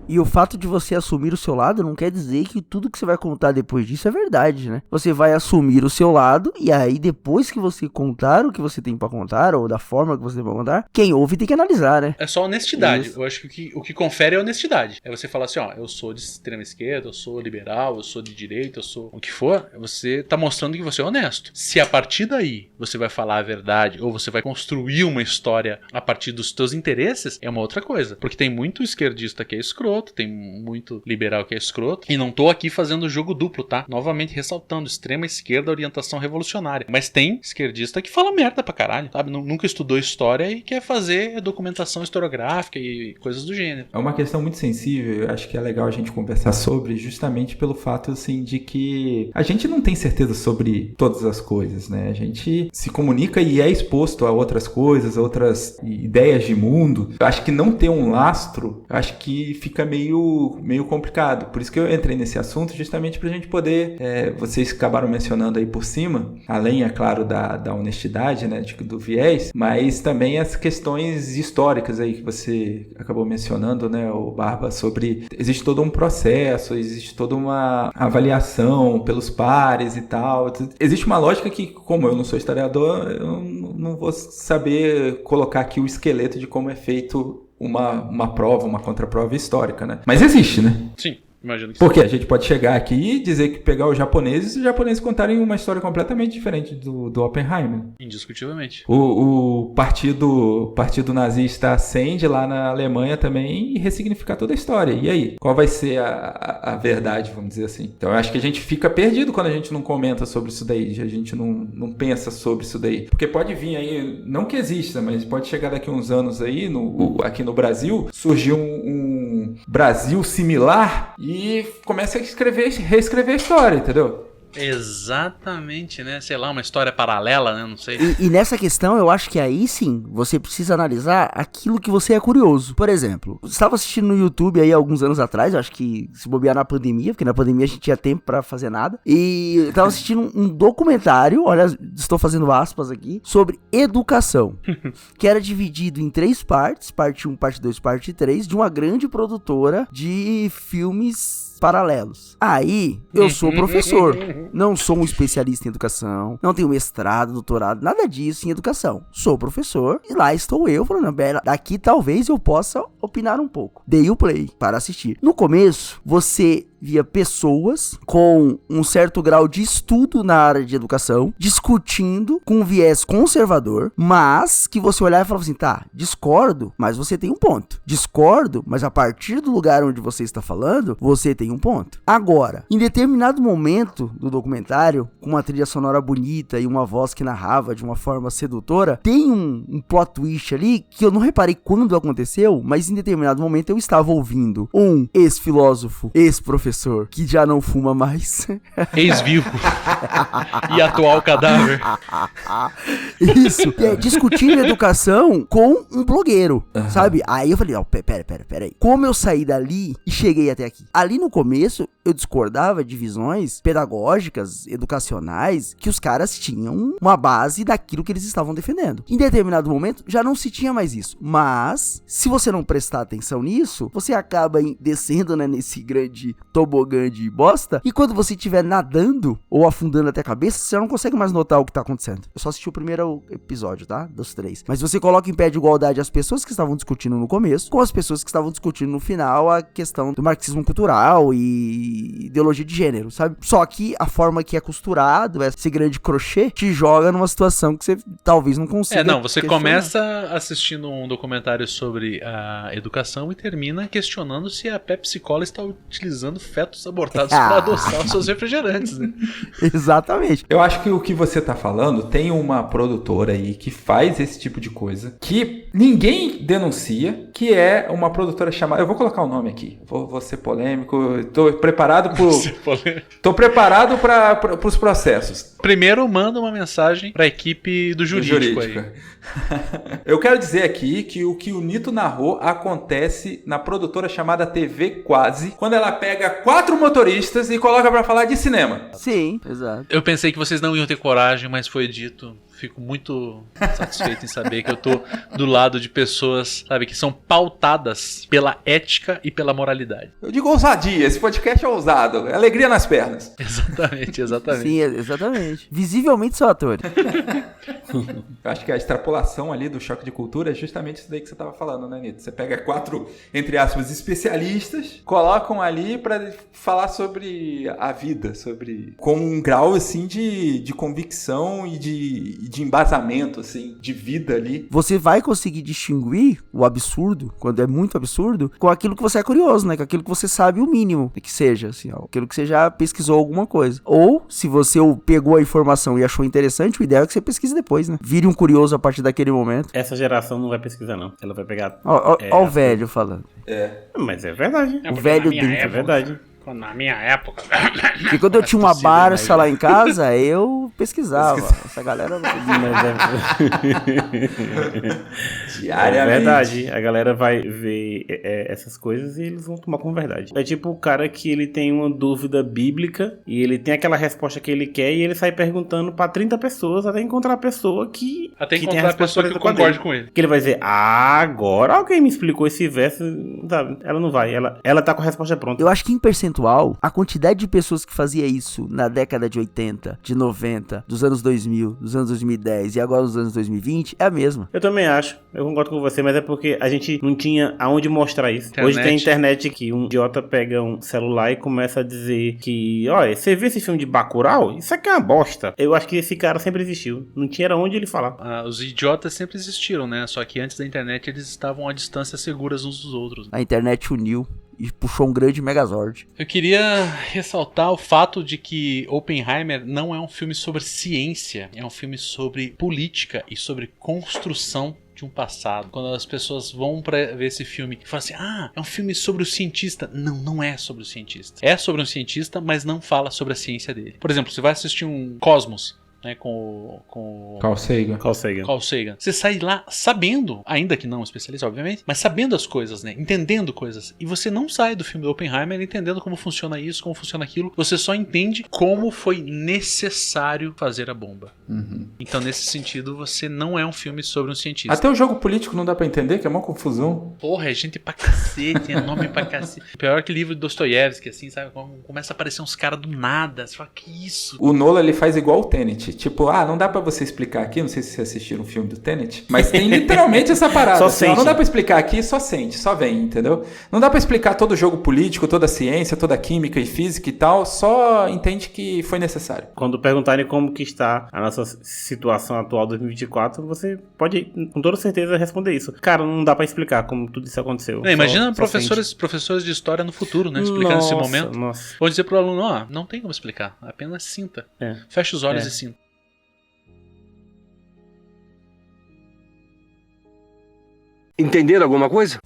[SPEAKER 4] E o fato de você assumir o seu lado não quer dizer que tudo que você vai contar depois disso é verdade, né? Você vai assumir o seu lado e aí depois que você contar o que você tem pra contar, ou da forma que você tem pra contar, quem ouve tem que analisar, né?
[SPEAKER 6] É só honestidade.
[SPEAKER 4] Isso.
[SPEAKER 6] Eu acho que o que confere é honestidade. É você falar assim, ó, eu sou de extrema esquerda, eu sou liberal, eu sou de direita, eu sou o que for. Você tá mostrando que você é honesto. Se a partir daí você vai falar a verdade ou você vai construir uma história a partir dos teus interesses, é uma outra coisa. Porque tem muito esquerdista que é escroto, tem muito liberal que é escroto. E não tô aqui fazendo jogo duplo, tá? Novamente ressaltando, extrema esquerda, orientação revolucionária. Mas tem esquerdista que fala merda pra caralho, sabe? Nunca estudou história e quer fazer documentação historiográfica e coisas do gênero.
[SPEAKER 3] É uma questão muito sensível, eu acho que é legal a gente conversar sobre, justamente pelo fato, assim, de que a gente não tem certeza sobre todas as coisas, né? A gente se comunica e é exposto a outras coisas, a outras ideias de mundo. Eu acho que não ter um lastro, eu acho que fica meio complicado. Por isso que eu entrei nesse assunto, justamente pra gente poder, vocês acabaram mencionando aí por cima, além, é claro, da honestidade, né, do viés, mas também as questões históricas aí que você acabou mencionando, né, o Barba, sobre existe todo um processo, existe toda uma avaliação pelos pares e tal. Existe uma lógica que, como eu não sou historiador, eu não vou saber colocar aqui o esqueleto de como é feito uma prova, uma contraprova histórica, né? Mas existe, né?
[SPEAKER 6] Sim. Imagino que
[SPEAKER 3] Porque a gente pode chegar aqui e dizer que pegar os japoneses contarem uma história completamente diferente do Oppenheimer.
[SPEAKER 6] Indiscutivelmente.
[SPEAKER 3] O partido nazista ascende lá na Alemanha também e ressignificar toda a história. E aí? Qual vai ser a verdade, vamos dizer assim? Então eu acho que a gente fica perdido quando a gente não comenta sobre isso daí, a gente não pensa sobre isso daí. Porque pode vir aí, não que exista, mas pode chegar daqui a uns anos aí, aqui no Brasil, surgir um Brasil similar e começa a reescrever a história, entendeu?
[SPEAKER 6] Exatamente, né? Sei lá, uma história paralela, né? Não sei.
[SPEAKER 4] E nessa questão, eu acho que aí sim, você precisa analisar aquilo que você é curioso. Por exemplo, eu estava assistindo no YouTube aí alguns anos atrás, eu acho que se bobear na pandemia, porque na pandemia a gente tinha tempo pra fazer nada, e eu estava assistindo um documentário, olha, estou fazendo aspas aqui, sobre educação, que era dividido em 3 partes, parte 1, parte 2, parte 3, de uma grande produtora de filmes paralelos. Aí, eu sou professor, não sou um especialista em educação, não tenho mestrado, doutorado, nada disso em educação. Sou professor e lá estou eu falando, daqui talvez eu possa opinar um pouco. Dei o play para assistir. No começo, você via pessoas com um certo grau de estudo na área de educação, discutindo com um viés conservador, mas que você olhava e falava assim, tá, discordo, mas você tem um ponto. Discordo, mas a partir do lugar onde você está falando, você tem um ponto. Agora, em determinado momento do documentário, com uma trilha sonora bonita e uma voz que narrava de uma forma sedutora, tem um plot twist ali que eu não reparei quando aconteceu, mas em determinado momento eu estava ouvindo um ex-filósofo, ex-professor, que já não fuma mais.
[SPEAKER 6] Ex-vivo. E atual cadáver.
[SPEAKER 4] Isso. Discutindo educação com um blogueiro, sabe? Aí eu falei, ó, pera aí. Como eu saí dali e cheguei até aqui? Ali no começo, eu discordava de visões pedagógicas, educacionais, que os caras tinham uma base daquilo que eles estavam defendendo. Em determinado momento, já não se tinha mais isso. Mas, se você não prestar atenção nisso, você acaba descendo, né, nesse grande tobogã de bosta, e quando você estiver nadando ou afundando até a cabeça, você já não consegue mais notar o que tá acontecendo. Eu só assisti o primeiro episódio, tá? Dos 3. Mas você coloca em pé de igualdade as pessoas que estavam discutindo no começo com as pessoas que estavam discutindo no final a questão do marxismo cultural e ideologia de gênero, sabe? Só que a forma que é costurado, esse grande crochê, te joga numa situação que você talvez não consiga.
[SPEAKER 6] Você começa assistindo um documentário sobre a educação e termina questionando se a Pepsi Cola está utilizando fetos abortados para adoçar os seus refrigerantes, né?
[SPEAKER 4] Exatamente.
[SPEAKER 3] Eu acho que o que você tá falando, tem uma produtora aí que faz esse tipo de coisa, que ninguém denuncia, que é uma produtora chamada... Eu vou colocar o nome aqui, vou ser polêmico, tô preparado para os processos.
[SPEAKER 6] Primeiro, manda uma mensagem para a equipe do jurídico aí.
[SPEAKER 3] Eu quero dizer aqui que o que o Nito narrou acontece na produtora chamada TV Quase, quando ela pega 4 motoristas e coloca para falar de cinema.
[SPEAKER 4] Sim, exato.
[SPEAKER 6] Eu pensei que vocês não iam ter coragem, mas foi dito. fico muito satisfeito em saber que eu tô do lado de pessoas, sabe, que são pautadas pela ética e pela moralidade.
[SPEAKER 3] Eu digo ousadia, esse podcast é ousado, é alegria nas pernas.
[SPEAKER 6] Exatamente.
[SPEAKER 4] Sim, exatamente. Visivelmente são atores.
[SPEAKER 3] Eu acho que a extrapolação ali do choque de cultura é justamente isso daí que você estava falando, né, Nito? Você pega 4, entre aspas, especialistas, colocam ali para falar sobre a vida, sobre com um grau, assim, de convicção e de embasamento, assim, de vida ali.
[SPEAKER 4] Você vai conseguir distinguir o absurdo, quando é muito absurdo, com aquilo que você é curioso, né? Com aquilo que você sabe o mínimo que seja, assim, ó, aquilo que você já pesquisou alguma coisa. Ou, se você pegou a informação e achou interessante, o ideal é que você pesquise depois, né? Vire um curioso a partir daquele momento.
[SPEAKER 5] Essa geração não vai pesquisar, não. Ela vai pegar...
[SPEAKER 4] Ó o velho falando.
[SPEAKER 5] Mas é verdade.
[SPEAKER 4] O velho dentro.
[SPEAKER 5] É verdade.
[SPEAKER 6] Na minha época.
[SPEAKER 4] Porque quando eu tinha uma Barça lá em casa, eu pesquisava. Essa galera...
[SPEAKER 5] É verdade. A galera vai ver essas coisas e eles vão tomar como verdade. É tipo o cara que ele tem uma dúvida bíblica e ele tem aquela resposta que ele quer e ele sai perguntando pra 30 pessoas até encontrar a pessoa que tem a resposta
[SPEAKER 6] a pessoa que
[SPEAKER 5] parecida
[SPEAKER 6] concorde
[SPEAKER 5] dele.
[SPEAKER 6] com ele.
[SPEAKER 5] Que ele vai dizer, agora alguém me explicou esse verso. Sabe? Ela não vai. Ela tá com a resposta pronta.
[SPEAKER 4] Eu acho que em percentual, a quantidade de pessoas que fazia isso na década de 80, de 90, dos anos 2000, dos anos 2010 e agora dos anos 2020 é a mesma.
[SPEAKER 5] Eu também acho. Eu concordo com você, mas é porque a gente não tinha aonde mostrar isso.
[SPEAKER 6] Internet.
[SPEAKER 5] Hoje tem internet que um idiota pega um celular e começa a dizer que, olha, você viu esse filme de Bacurau? Isso aqui é uma bosta. Eu acho que esse cara sempre existiu. Não tinha onde ele falar.
[SPEAKER 6] Os idiotas sempre existiram, né? Só que antes da internet eles estavam a distâncias seguras uns dos outros.
[SPEAKER 4] A internet uniu e puxou um grande Megazord.
[SPEAKER 6] Eu queria ressaltar o fato de que Oppenheimer não é um filme sobre ciência, é um filme sobre política e sobre construção de um passado. Quando as pessoas vão pra ver esse filme e falam assim, é um filme sobre o cientista. Não, não é sobre o cientista. É sobre um cientista, mas não fala sobre a ciência dele. Por exemplo, você vai assistir um Cosmos, né, com
[SPEAKER 3] Carl Sagan.
[SPEAKER 6] Carl Sagan. Você sai lá sabendo, ainda que não um especialista, obviamente, mas sabendo as coisas, né? Entendendo coisas. E você não sai do filme do Oppenheimer entendendo como funciona isso, como funciona aquilo. Você só entende como foi necessário fazer a bomba. Então, nesse sentido, você não é um filme sobre um cientista.
[SPEAKER 3] Até o jogo político não dá pra entender, que é uma confusão.
[SPEAKER 6] Porra, é gente pra cacete, é nome pra cacete. Pior que livro de Dostoiévski, assim, sabe? Começa a aparecer uns caras do nada. Você fala, que isso?
[SPEAKER 3] O Nolan, ele faz igual o Tenet. Tipo, não dá pra você explicar aqui, não sei se vocês assistiram o filme do Tenet, mas tem literalmente essa parada.
[SPEAKER 5] Só
[SPEAKER 3] assim,
[SPEAKER 5] sente.
[SPEAKER 3] Não dá pra explicar aqui, só sente, só vem, entendeu? Não dá pra explicar todo o jogo político, toda a ciência, toda a química e física e tal, só entende que foi necessário.
[SPEAKER 5] Quando perguntarem como que está a nossa situação atual 2024, você pode, com toda certeza, responder isso. Cara, não dá pra explicar como tudo isso aconteceu.
[SPEAKER 6] Imagina
[SPEAKER 5] Só sente.
[SPEAKER 6] professores de história no futuro, né? Explicando esse momento.
[SPEAKER 5] Nossa.
[SPEAKER 6] Vou dizer pro aluno, não tem como explicar. Apenas sinta. Fecha os olhos e sinta.
[SPEAKER 7] Entenderam alguma coisa?